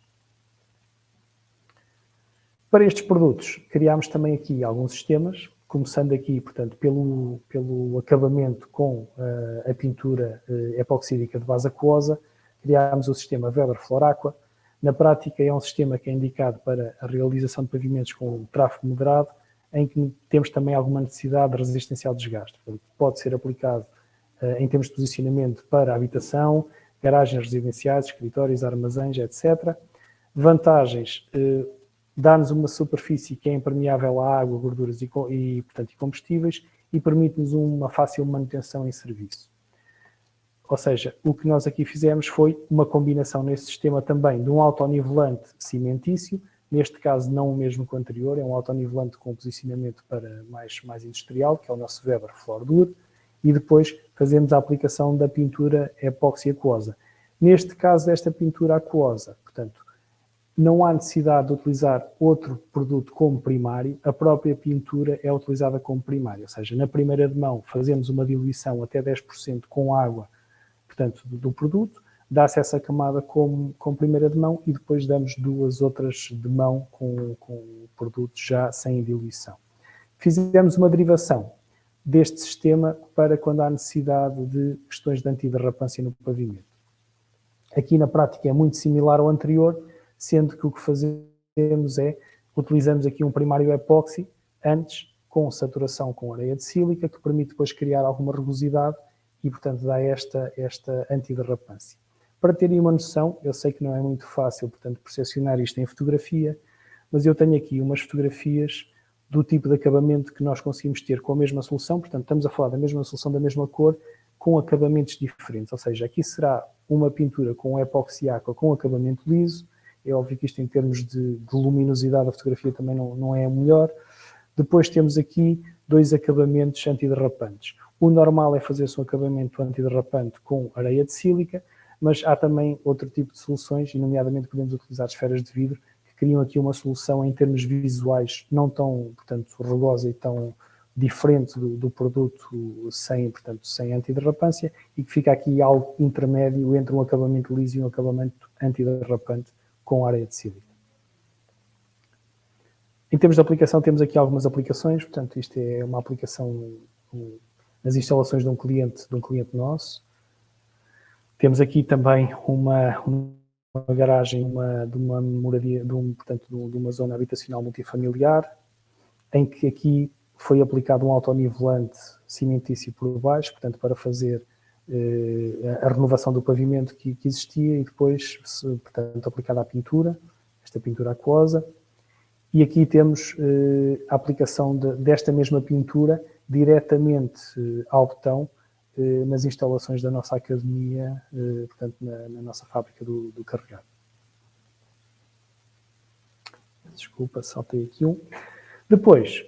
Para estes produtos, criámos também aqui alguns sistemas, começando aqui, portanto, pelo acabamento com a pintura epoxídica de base aquosa, criámos o sistema Weber Flor Aqua. Na prática é um sistema que é indicado para a realização de pavimentos com tráfego moderado, em que temos também alguma necessidade de resistência ao desgaste. Pode ser aplicado em termos de posicionamento para habitação, garagens residenciais, escritórios, armazéns, etc. Vantagens, dá-nos uma superfície que é impermeável à água, gorduras e combustíveis e permite-nos uma fácil manutenção em serviço. Ou seja, o que nós aqui fizemos foi uma combinação nesse sistema também de um autonivelante cimentício, neste caso não o mesmo que o anterior, é um autonivelante com posicionamento para mais industrial, que é o nosso Weber Flor Dur, e depois fazemos a aplicação da pintura epóxi aquosa. Neste caso, esta pintura aquosa, portanto, não há necessidade de utilizar outro produto como primário, a própria pintura é utilizada como primário, ou seja, na primeira de mão fazemos uma diluição até 10% com água, portanto, do produto, dá-se essa camada com primeira de mão e depois damos 2 outras de mão com o produto já sem diluição. Fizemos uma derivação deste sistema para quando há necessidade de questões de antiderrapância no pavimento. Aqui na prática é muito similar ao anterior, sendo que o que fazemos é, utilizamos aqui um primário epóxi, antes com saturação com areia de sílica, que permite depois criar alguma rugosidade e, portanto, dá esta antiderrapância. Para terem uma noção, eu sei que não é muito fácil, portanto, percepcionar isto em fotografia, mas eu tenho aqui umas fotografias do tipo de acabamento que nós conseguimos ter com a mesma solução, portanto, estamos a falar da mesma solução, da mesma cor, com acabamentos diferentes, ou seja, aqui será uma pintura com epóxi aqua com acabamento liso. É óbvio que isto em termos de luminosidade da fotografia também não é o melhor. Depois temos aqui 2 acabamentos antiderrapantes. O normal é fazer-se um acabamento antiderrapante com areia de sílica, mas há também outro tipo de soluções, e nomeadamente podemos utilizar esferas de vidro, que criam aqui uma solução em termos visuais não tão, portanto, rugosa e tão diferente do produto sem antiderrapância, e que fica aqui algo intermédio entre um acabamento liso e um acabamento antiderrapante com areia de sílica. Em termos de aplicação, temos aqui algumas aplicações, portanto, isto é uma aplicação nas instalações de um cliente nosso. Temos aqui também uma garagem de uma moradia, portanto, de uma zona habitacional multifamiliar, em que aqui foi aplicado um autonivelante cimentício por baixo, portanto, para fazer a renovação do pavimento que existia, e depois, portanto, aplicada a pintura, esta pintura aquosa. E aqui temos a aplicação desta mesma pintura diretamente ao botão nas instalações da nossa academia, portanto, na nossa fábrica do carregado. Desculpa, saltei aqui um. Depois,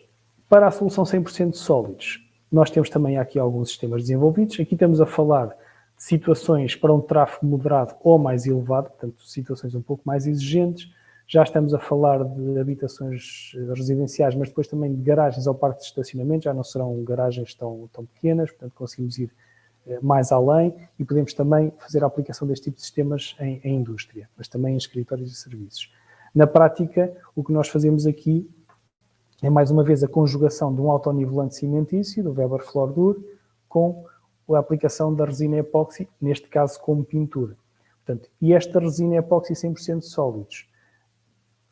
para a solução 100% sólidos, nós temos também aqui alguns sistemas desenvolvidos. Aqui estamos a falar de situações para um tráfego moderado ou mais elevado, portanto, situações um pouco mais exigentes. Já estamos a falar de habitações residenciais, mas depois também de garagens ao parque de estacionamento. Já não serão garagens tão pequenas, portanto, conseguimos ir mais além, e podemos também fazer a aplicação deste tipo de sistemas em indústria, mas também em escritórios e serviços. Na prática, o que nós fazemos aqui é, mais uma vez, a conjugação de um autonivelante cimentício, do Weber Flordura, com a aplicação da resina epóxi, neste caso como pintura. Portanto, e esta resina epóxi 100% sólidos,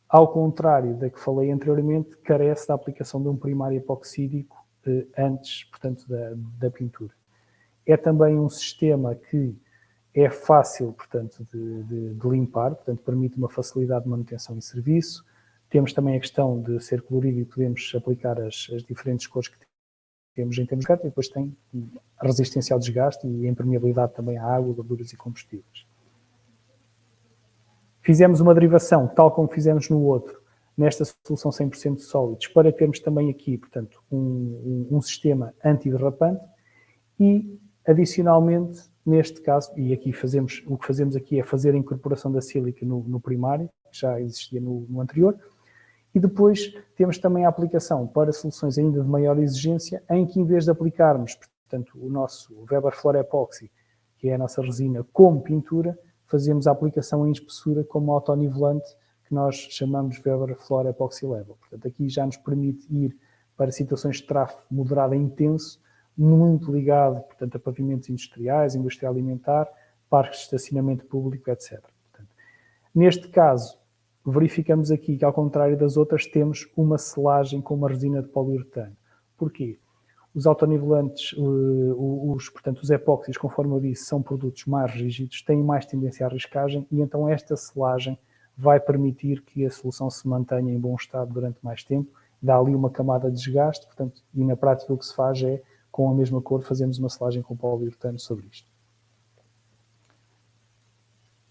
ao contrário da que falei anteriormente, carece da aplicação de um primário epoxídico antes, portanto, da pintura. É também um sistema que é fácil, portanto, de limpar, portanto, permite uma facilidade de manutenção e serviço. Temos também a questão de ser colorido e podemos aplicar as diferentes cores que temos em termos de carta, e depois tem resistência ao desgaste e impermeabilidade também à água, gorduras e combustíveis. Fizemos uma derivação, tal como fizemos no outro, nesta solução 100% sólidos, para termos também aqui, portanto, um sistema antiderrapante, e, adicionalmente, neste caso, e aqui o que fazemos aqui é fazer a incorporação da sílica no primário, que já existia no anterior. E depois temos também a aplicação para soluções ainda de maior exigência, em que, em vez de aplicarmos, portanto, o nosso Weber Flora Epoxy, que é a nossa resina, como pintura, fazemos a aplicação em espessura como autonivelante, que nós chamamos Weber Flora Epoxy Level. Portanto, aqui já nos permite ir para situações de tráfego moderado a intenso, muito ligado, portanto, a pavimentos industriais, indústria alimentar, parques de estacionamento público, etc. Portanto, neste caso, verificamos aqui que, ao contrário das outras, temos uma selagem com uma resina de poliuretano. Porquê? Os autonivelantes, portanto, os epóxis, conforme eu disse, são produtos mais rígidos, têm mais tendência à riscagem, e então esta selagem vai permitir que a solução se mantenha em bom estado durante mais tempo, dá ali uma camada de desgaste, portanto, e na prática o que se faz é, com a mesma cor, fazemos uma selagem com poliuretano sobre isto.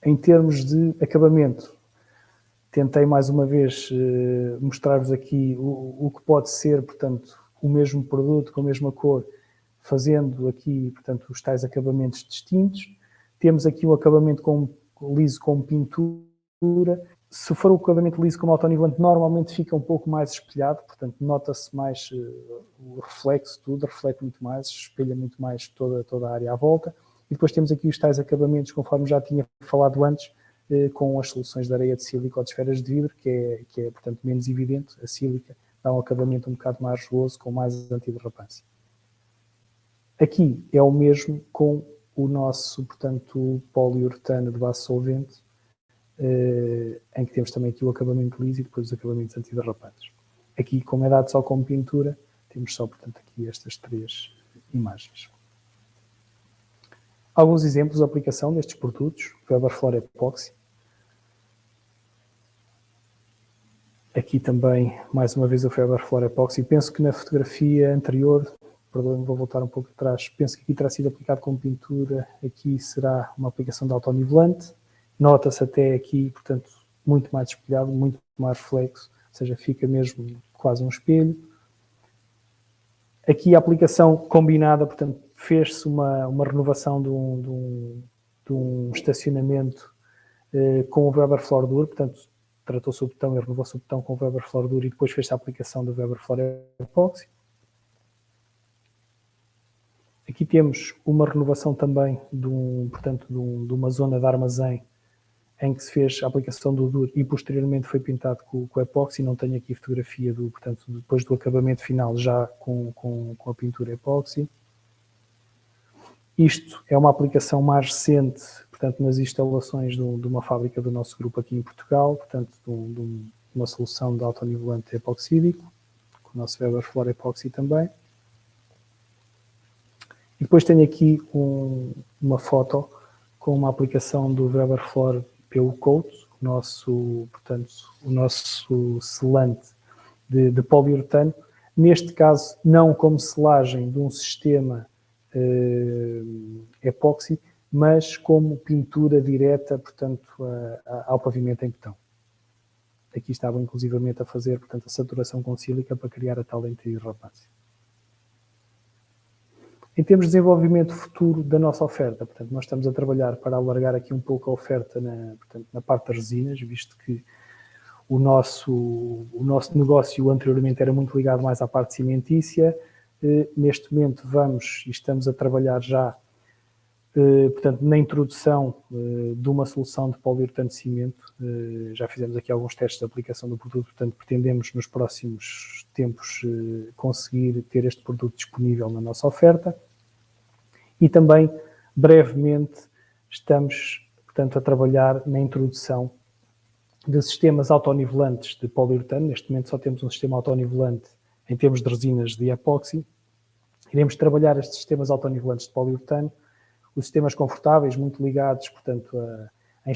Em termos de acabamento, tentei mais uma vez mostrar-vos aqui o que pode ser, portanto, o mesmo produto com a mesma cor, fazendo aqui, portanto, os tais acabamentos distintos. Temos aqui o acabamento liso com pintura. Se for o acabamento liso como autonivelante, normalmente fica um pouco mais espelhado, portanto, nota-se mais o reflexo, tudo, reflete muito mais, espelha muito mais toda a área à volta. E depois temos aqui os tais acabamentos, conforme já tinha falado antes, com as soluções de areia de sílica ou de esferas de vidro, que é, portanto, menos evidente. A sílica dá um acabamento um bocado mais rugoso, com mais antiderrapância. Aqui é o mesmo com o nosso, portanto, poliuretano de base solvente, em que temos também aqui o acabamento liso e depois os acabamentos antiderrapantes. Aqui, como é dado só como pintura, temos só, portanto, aqui estas 3 imagens. alguns exemplos de aplicação destes produtos, Weberflor Epoxy. Aqui também, mais uma vez, o Weberflor Epoxy. Penso que na fotografia anterior, perdoem, vou voltar um pouco atrás, penso que aqui terá sido aplicado com pintura, aqui será uma aplicação de autonivelante. Nota-se até aqui, portanto, muito mais espelhado, muito mais reflexo, ou seja, fica mesmo quase um espelho. Aqui a aplicação combinada, portanto, fez-se uma renovação de um estacionamento com o Weberflor Dur, portanto, tratou-se o botão e renovou-se o botão com o Weberflor Dur e depois fez-se a aplicação do Weberflor Epoxy. Aqui temos uma renovação também de uma zona de armazém em que se fez a aplicação do Dur e posteriormente foi pintado com o Epoxy. Não tenho aqui fotografia, portanto, depois do acabamento final já com a pintura Epoxy. Isto é uma aplicação mais recente, portanto, nas instalações de uma fábrica do nosso grupo aqui em Portugal, portanto, de uma solução de autonivelante epoxídico, com o nosso Weberflor Epoxy também. E depois tenho aqui uma foto com uma aplicação do Weberflor PU Coat, o nosso selante de poliuretano, neste caso não como selagem de um sistema epóxi, mas como pintura direta, portanto, ao pavimento em betão. Aqui estava inclusivamente a fazer, portanto, a saturação com sílica para criar a tal anti-derrapância. Em termos de desenvolvimento futuro da nossa oferta, portanto, nós estamos a trabalhar para alargar aqui um pouco a oferta na parte das resinas, visto que o nosso negócio anteriormente era muito ligado mais à parte cimentícia. Neste momento estamos a trabalhar já, portanto, na introdução de uma solução de poliuretano de cimento. Já fizemos aqui alguns testes de aplicação do produto, portanto, pretendemos nos próximos tempos conseguir ter este produto disponível na nossa oferta. E também, brevemente, estamos, portanto, a trabalhar na introdução de sistemas autonivelantes de poliuretano. Neste momento só temos um sistema autonivelante em termos de resinas de epóxi. Iremos trabalhar estes sistemas autonivelantes de poliuretano, os sistemas confortáveis, muito ligados, portanto, à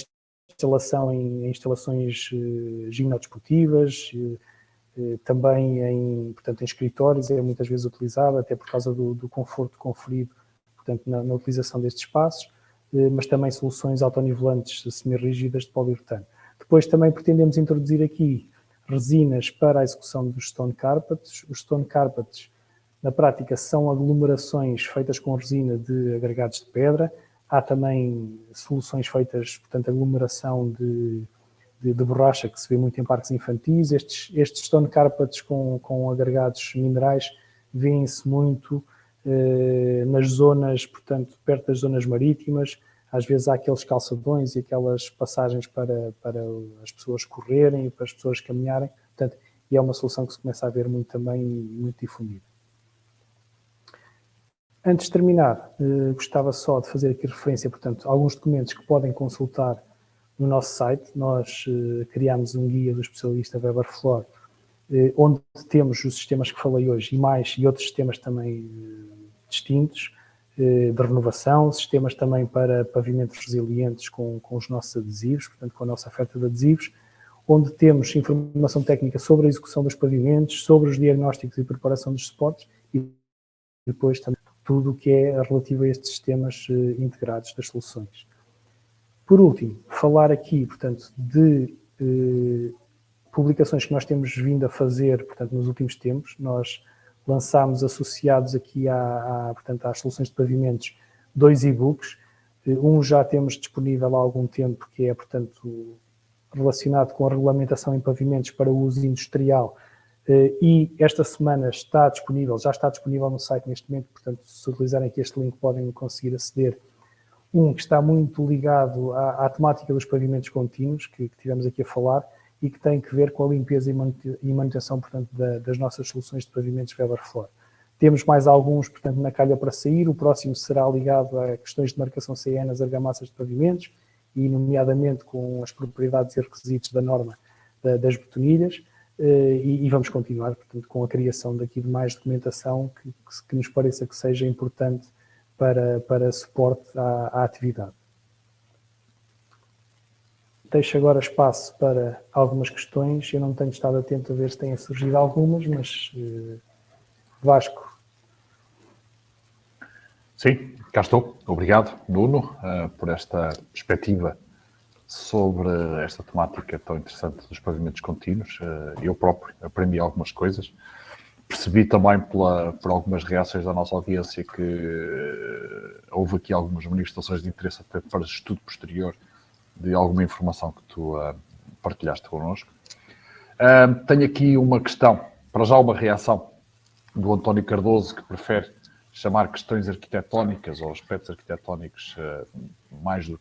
instalação em instalações gimnodesportivas, também portanto, em escritórios, é muitas vezes utilizado, até por causa do conforto conferido, portanto, na utilização destes espaços, mas também soluções autonivelantes semi-rígidas de poliuretano. Depois também pretendemos introduzir aqui resinas para a execução dos stone carpets. Os stone carpets, na prática, são aglomerações feitas com resina de agregados de pedra. Há também soluções feitas, portanto, aglomeração de borracha, que se vê muito em parques infantis. Estes stone carpets com agregados minerais vêem-se muito nas zonas, portanto, perto das zonas marítimas. Às vezes há aqueles calçadões e aquelas passagens para as pessoas correrem e para as pessoas caminharem. Portanto, e é uma solução que se começa a ver muito também, muito difundida. Antes de terminar, gostava só de fazer aqui referência, portanto, a alguns documentos que podem consultar no nosso site. Nós criámos um guia do especialista Weberflor, onde temos os sistemas que falei hoje e outros sistemas também distintos, de renovação, sistemas também para pavimentos resilientes com os nossos adesivos, portanto, com a nossa oferta de adesivos, onde temos informação técnica sobre a execução dos pavimentos, sobre os diagnósticos e preparação dos suportes e depois também tudo o que é relativo a estes sistemas integrados das soluções. Por último, falar aqui, portanto, de publicações que nós temos vindo a fazer, portanto, nos últimos tempos. Nós lançámos, associados aqui portanto, às soluções de pavimentos, 2 e-books. Um já temos disponível há algum tempo, que é, portanto, relacionado com a regulamentação em pavimentos para uso industrial, e esta semana já está disponível no site neste momento, portanto, se utilizarem aqui este link podem conseguir aceder. Um que está muito ligado à temática dos pavimentos contínuos, que tivemos aqui a falar, e que tem que ver com a limpeza e manutenção, portanto, das nossas soluções de pavimentos Weberflor. Temos mais alguns, portanto, na calha para sair. O próximo será ligado a questões de marcação CE nas argamassas de pavimentos, e nomeadamente com as propriedades e requisitos da norma das betonilhas, e vamos continuar, portanto, com a criação daqui de mais documentação que nos pareça que seja importante para suporte à atividade. Deixo agora espaço para algumas questões. Eu não tenho estado atento a ver se têm surgido algumas, mas Vasco. Sim, cá estou. Obrigado, Nuno, por esta perspectiva sobre esta temática tão interessante dos pavimentos contínuos. Eu próprio aprendi algumas coisas. Percebi também por algumas reações da nossa audiência que houve aqui algumas manifestações de interesse até para estudo posterior de alguma informação que tu partilhaste connosco. Tenho aqui uma questão, para já uma reação do António Cardoso, que prefere chamar questões arquitetónicas ou aspectos arquitetónicos mais do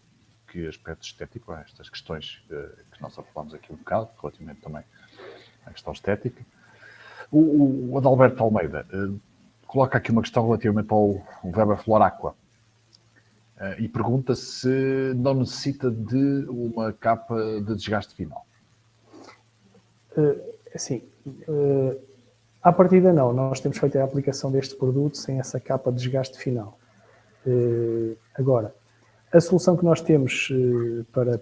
que aspectos estéticos, estas questões que nós falamos aqui um bocado, relativamente também à questão estética. O Adalberto Almeida coloca aqui uma questão relativamente ao Weber Floraqua e pergunta se não necessita de uma capa de desgaste final. Assim, à partida não. Nós temos feito a aplicação deste produto sem essa capa de desgaste final. Agora, a solução que nós temos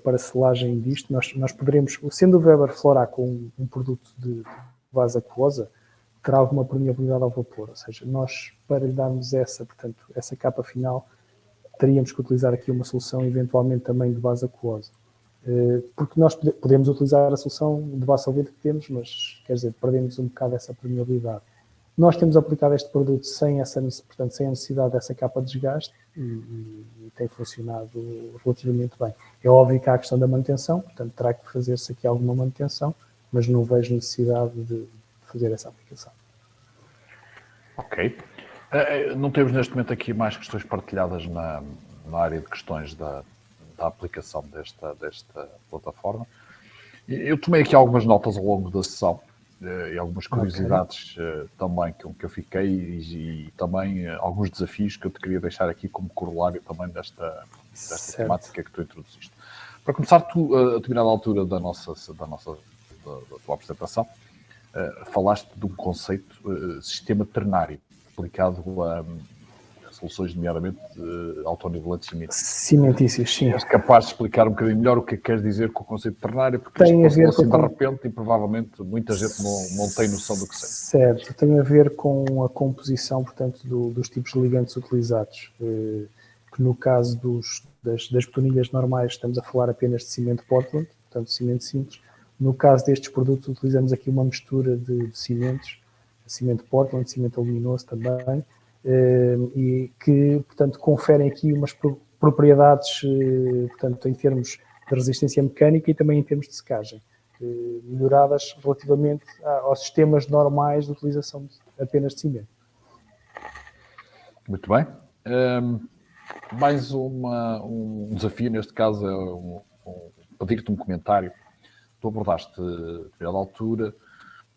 para selagem disto, nós poderemos, sendo o Weber Floraqua um produto de base aquosa, terá alguma permeabilidade ao vapor. Ou seja, nós, para lhe darmos essa capa final, teríamos que utilizar aqui uma solução eventualmente também de base aquosa. Porque nós podemos utilizar a solução de base solvente que temos, mas, quer dizer, perdemos um bocado essa permeabilidade. Nós temos aplicado este produto sem a necessidade dessa capa de desgaste e tem funcionado relativamente bem. É óbvio que há a questão da manutenção, portanto terá que fazer-se aqui alguma manutenção, mas não vejo necessidade de fazer essa aplicação. Ok. Não temos neste momento aqui mais questões partilhadas na área de questões da aplicação desta plataforma. Eu tomei aqui algumas notas ao longo da sessão e algumas curiosidades também com que eu fiquei e também alguns desafios que eu te queria deixar aqui como corolário também desta temática que tu introduziste. Para começar, tu, a determinada altura da tua apresentação, falaste de um conceito sistema ternário aplicado a soluções, nomeadamente autonivelantes cimentícios. Sim. És capaz de explicar um bocadinho melhor o que queres dizer com o conceito ternário, porque isto passou assim de repente e provavelmente muita gente não tem noção do que seja. Certo, tem a ver com a composição, portanto, dos tipos de ligantes utilizados, que no caso das betonilhas normais estamos a falar apenas de cimento Portland, portanto cimento simples. No caso destes produtos utilizamos aqui uma mistura de cimentos, cimento Portland, cimento aluminoso também, e que, portanto, conferem aqui umas propriedades, portanto, em termos de resistência mecânica e também em termos de secagem, melhoradas relativamente aos sistemas normais de utilização apenas de cimento. Muito bem. Mais um desafio, neste caso, é pedir-te um comentário. Tu abordaste, a determinada altura,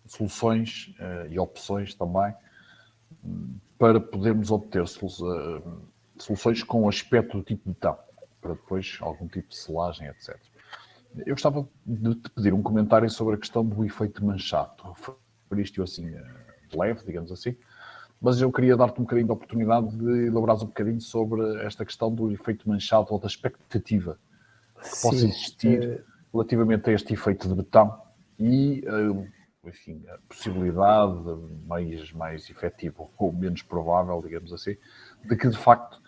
soluções e opções também para podermos obter soluções com aspecto do tipo de betão, para depois algum tipo de selagem, etc. Eu gostava de te pedir um comentário sobre a questão do efeito manchado. Referiste-o assim, de leve, digamos assim, mas eu queria dar-te um bocadinho de oportunidade de elaborares um bocadinho sobre esta questão do efeito manchado ou da expectativa que possa existir relativamente a este efeito de betão e, enfim, a possibilidade mais efetiva ou menos provável, digamos assim, de que, de facto,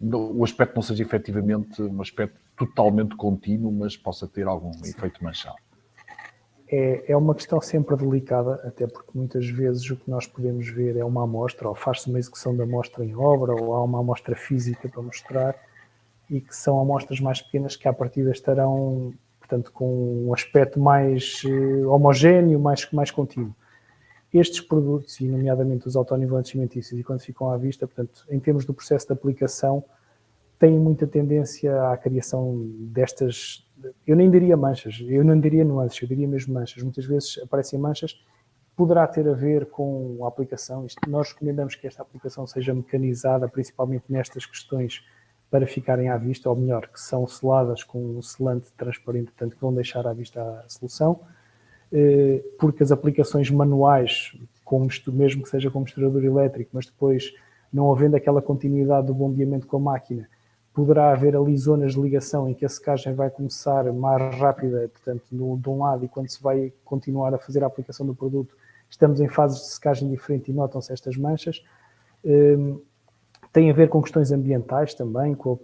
o aspecto não seja efetivamente um aspecto totalmente contínuo, mas possa ter algum efeito manchado. É uma questão sempre delicada, até porque muitas vezes o que nós podemos ver é uma amostra, ou faz-se uma execução da amostra em obra, ou há uma amostra física para mostrar, e que são amostras mais pequenas que à partida estarão, portanto, com um aspecto mais homogéneo, mais contínuo. Estes produtos, e nomeadamente os autonivelantes cimentícios, e quando ficam à vista, portanto, em termos do processo de aplicação, têm muita tendência à criação destas, eu nem diria manchas, eu não diria nuances, eu diria mesmo manchas. Muitas vezes aparecem manchas, poderá ter a ver com a aplicação. Nós recomendamos que esta aplicação seja mecanizada, principalmente nestas questões, para ficarem à vista, ou melhor, que são seladas com um selante transparente, portanto, que vão deixar à vista a solução, porque as aplicações manuais, mesmo que seja com misturador elétrico, mas depois não havendo aquela continuidade do bombeamento com a máquina, poderá haver ali zonas de ligação em que a secagem vai começar mais rápida, portanto, de um lado, e quando se vai continuar a fazer a aplicação do produto, estamos em fases de secagem diferente e notam-se estas manchas. Tem a ver com questões ambientais também, com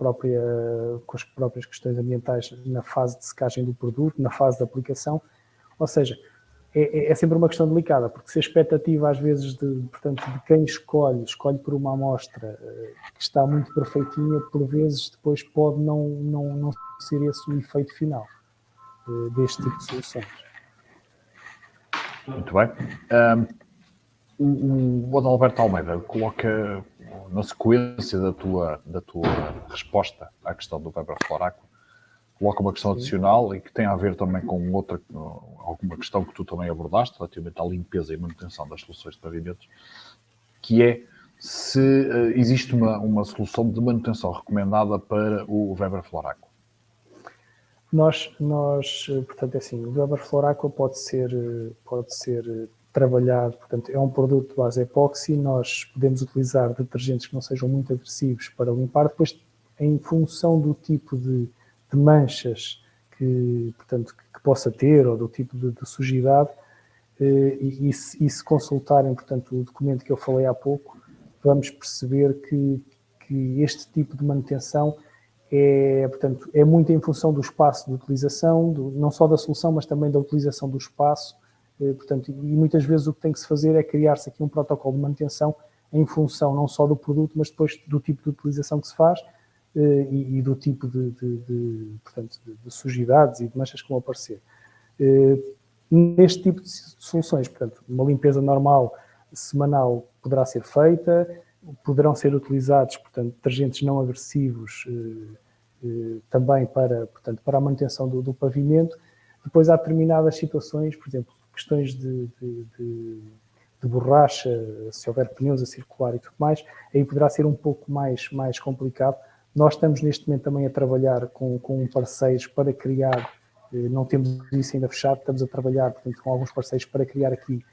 as próprias questões ambientais na fase de secagem do produto, na fase de aplicação. Ou seja, é sempre uma questão delicada, porque se a expectativa às vezes portanto, de quem escolhe por uma amostra que está muito perfeitinha, por vezes depois pode não ser esse o efeito final deste tipo de soluções. Muito bem. O Adalberto Almeida coloca na sequência da tua resposta à questão do Weber Floraco, coloca uma questão adicional e que tem a ver também com alguma questão que tu também abordaste, relativamente à limpeza e manutenção das soluções de pavimentos, que é se existe uma solução de manutenção recomendada para o Weber Floraco. Nós, portanto, é assim, o Weber Floraco pode ser trabalhado, portanto, é um produto de base epóxi, nós podemos utilizar detergentes que não sejam muito agressivos para limpar, depois, em função do tipo de manchas que possa ter, ou do tipo de sujidade, e se consultarem, portanto, o documento que eu falei há pouco, vamos perceber que este tipo de manutenção é muito em função do espaço de utilização, não só da solução, mas também da utilização do espaço. Portanto, e muitas vezes o que tem que se fazer é criar-se aqui um protocolo de manutenção em função não só do produto, mas depois do tipo de utilização que se faz e do tipo portanto, de sujidades e de manchas que vão aparecer. Neste tipo de soluções, portanto, uma limpeza normal, semanal, poderá ser feita, poderão ser utilizados, portanto, detergentes não agressivos também portanto, para a manutenção do pavimento. Depois há determinadas situações, por exemplo, questões de borracha, se houver pneus a circular e tudo mais, aí poderá ser um pouco mais complicado. Nós estamos neste momento também a trabalhar com parceiros para criar, não temos isso ainda fechado, estamos a trabalhar, portanto, com alguns parceiros para criar aqui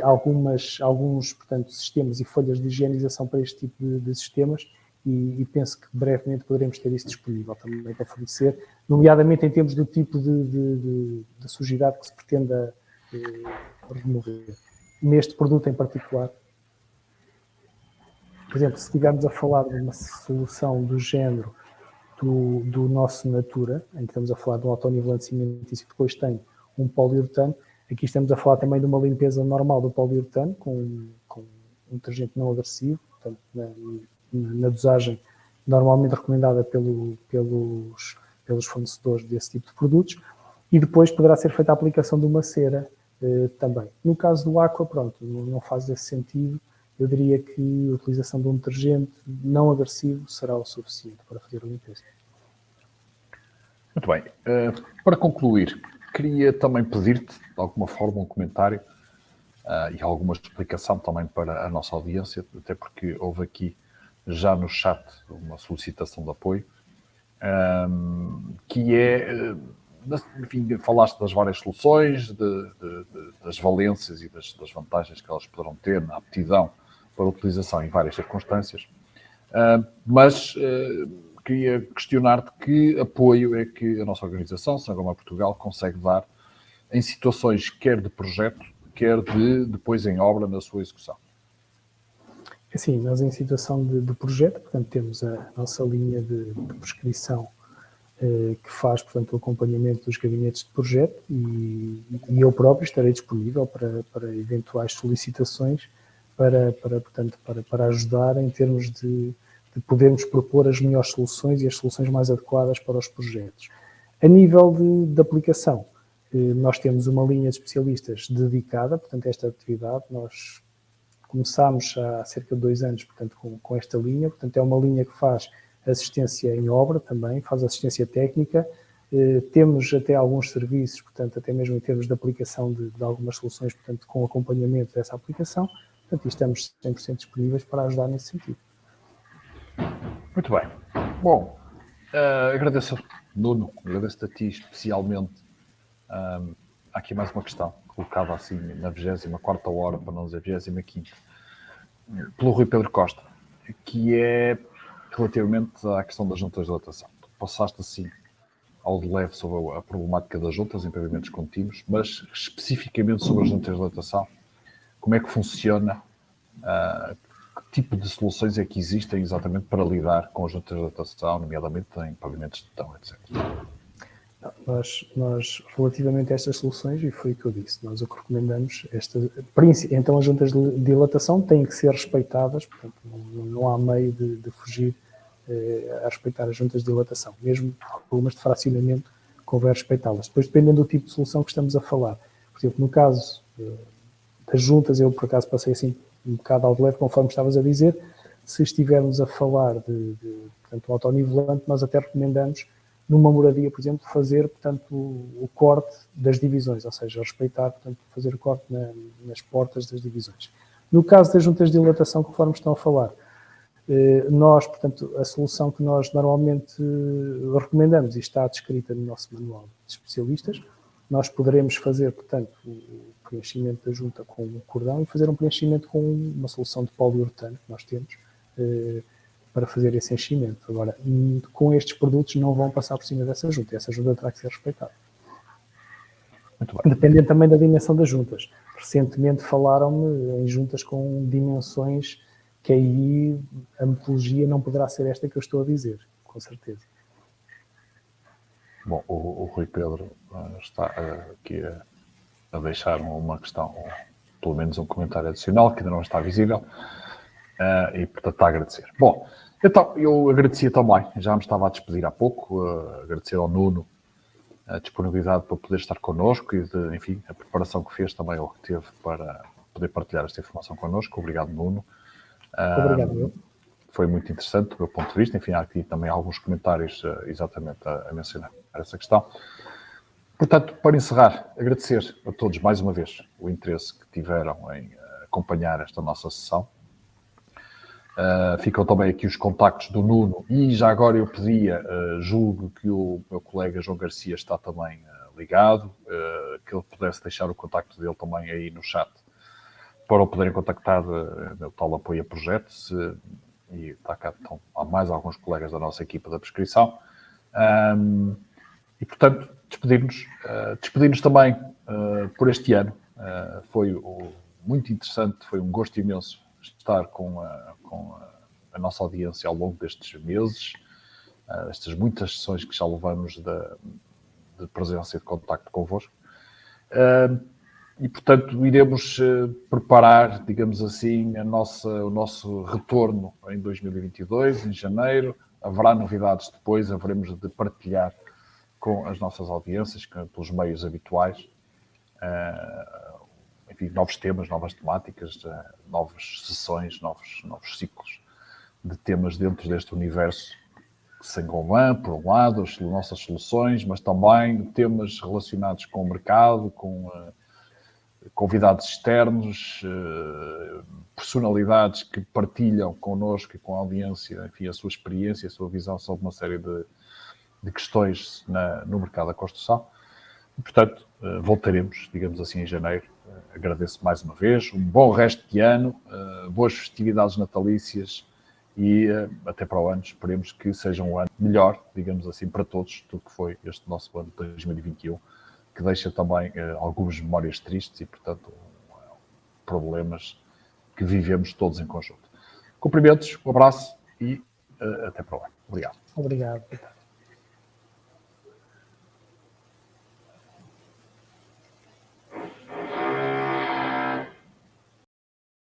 alguns portanto, sistemas e folhas de higienização para este tipo de sistemas e penso que brevemente poderemos ter isso disponível também para fornecer, nomeadamente em termos do tipo de sujidade que se pretenda remover. Neste produto em particular, por exemplo, se estivermos a falar de uma solução do género do nosso Natura, em que estamos a falar de um autonivelante cimentício que depois tem um poliuretano, aqui estamos a falar também de uma limpeza normal do poliuretano com um detergente não agressivo, portanto, na dosagem normalmente recomendada pelos fornecedores desse tipo de produtos, e depois poderá ser feita a aplicação de uma cera também. No caso do Aqua, pronto, não faz esse sentido. Eu diria que a utilização de um detergente não agressivo será o suficiente para fazer a limpeza. Muito bem. Para concluir, queria também pedir-te, de alguma forma, um comentário e alguma explicação também para a nossa audiência, até porque houve aqui já no chat uma solicitação de apoio, que é, enfim, falaste das várias soluções, das valências e das vantagens que elas poderão ter na aptidão para utilização em várias circunstâncias, mas queria questionar-te que apoio é que a nossa organização, Saint-Gobain Portugal, consegue dar em situações quer de projeto, quer depois em obra na sua execução. Assim, nós em situação de projeto, portanto, temos a nossa linha de prescrição que faz, portanto, o acompanhamento dos gabinetes de projeto e eu próprio estarei disponível para eventuais solicitações para ajudar em termos de podermos propor as melhores soluções e as soluções mais adequadas para os projetos. A nível de aplicação, nós temos uma linha de especialistas dedicada, portanto, a esta atividade. Nós começámos há cerca de 2 anos, portanto, com esta linha. Portanto, é uma linha que faz assistência em obra também, faz assistência técnica. Temos até alguns serviços, portanto, até mesmo em termos de aplicação de algumas soluções, portanto, com acompanhamento dessa aplicação. Portanto, e estamos 100% disponíveis para ajudar nesse sentido. Muito bem. Bom, agradeço, Nuno, agradeço a ti especialmente. Há aqui mais uma questão, colocada assim na 24ª hora, para não dizer 25ª, pelo Rui Pedro Costa. que é relativamente à questão das juntas de dilatação. Tu passaste assim ao de leve sobre a problemática das juntas em pavimentos contínuos, mas especificamente sobre as juntas de dilatação, como é que funciona, que tipo de soluções é que existem exatamente para lidar com as juntas de dilatação, nomeadamente em pavimentos de betão, etc. Nós, relativamente a estas soluções, e foi o que eu disse, nós o que recomendamos, então as juntas de dilatação têm que ser respeitadas, portanto, não há meio de fugir a respeitar as juntas de dilatação, mesmo algumas de fracionamento, convém respeitá-las. Depois, dependendo do tipo de solução que estamos a falar. Por exemplo, no caso das juntas, eu por acaso passei assim um bocado ao de leve, conforme estavas a dizer, se estivermos a falar portanto, um autonivelante, nós até recomendamos numa moradia, por exemplo, fazer, portanto, o corte das divisões, ou seja, respeitar, portanto, fazer o corte nas portas das divisões. No caso das juntas de dilatação, conforme estão a falar, nós, portanto, a solução que nós normalmente recomendamos, e está descrita no nosso manual de especialistas, nós poderemos fazer, portanto, o preenchimento da junta com um cordão e fazer um preenchimento com uma solução de poliuretano que nós temos, para fazer esse enchimento. Agora, com estes produtos não vão passar por cima dessa junta. Essa junta terá que ser respeitada. Muito bem. Dependendo também da dimensão das juntas. Recentemente falaram-me em juntas com dimensões que aí a metodologia não poderá ser esta que eu estou a dizer, com certeza. Bom, o Rui Pedro está aqui a deixar uma questão, pelo menos um comentário adicional, que ainda não está visível, e portanto está a agradecer. Bom, então eu agradecia também, já me estava a despedir há pouco, agradecer ao Nuno a disponibilidade para poder estar connosco e, enfim, a preparação que fez também, ou que teve para poder partilhar esta informação connosco. Obrigado, Nuno. Obrigado, eu. Foi muito interessante do meu ponto de vista. Enfim, há aqui também alguns comentários exatamente a mencionar essa questão. Portanto, para encerrar, agradecer a todos mais uma vez o interesse que tiveram em acompanhar esta nossa sessão. Ficam também aqui os contactos do Nuno e já agora eu pedia, julgo que o meu colega João Garcia está também ligado, que ele pudesse deixar o contacto dele também aí no chat para o poderem contactar no tal apoio a projetos, e está cá, então, há mais alguns colegas da nossa equipa da prescrição. E, portanto, despedir-nos também por este ano. Foi muito interessante, foi um gosto imenso estar com a nossa audiência ao longo destes meses, estas muitas sessões que já levamos de presença e de contacto convosco. E, portanto, iremos preparar, digamos assim, o nosso retorno em 2022, em janeiro. Haverá novidades depois, haveremos de partilhar com as nossas audiências, pelos meios habituais. Enfim, novos temas, novas temáticas, novas sessões, novos ciclos de temas dentro deste universo Saint-Gobain, por um lado, as nossas soluções, mas também temas relacionados com o mercado, com convidados externos, personalidades que partilham connosco e com a audiência, enfim, a sua experiência, a sua visão sobre uma série de questões no mercado da construção. E, portanto, voltaremos, digamos assim, em janeiro. Agradeço mais uma vez. Um bom resto de ano, boas festividades natalícias e até para o ano. Esperemos que seja um ano melhor, digamos assim, para todos, do que foi este nosso ano de 2021, que deixa também algumas memórias tristes e, portanto, problemas que vivemos todos em conjunto. Cumprimentos, um abraço e até para o ano. Obrigado. Obrigado.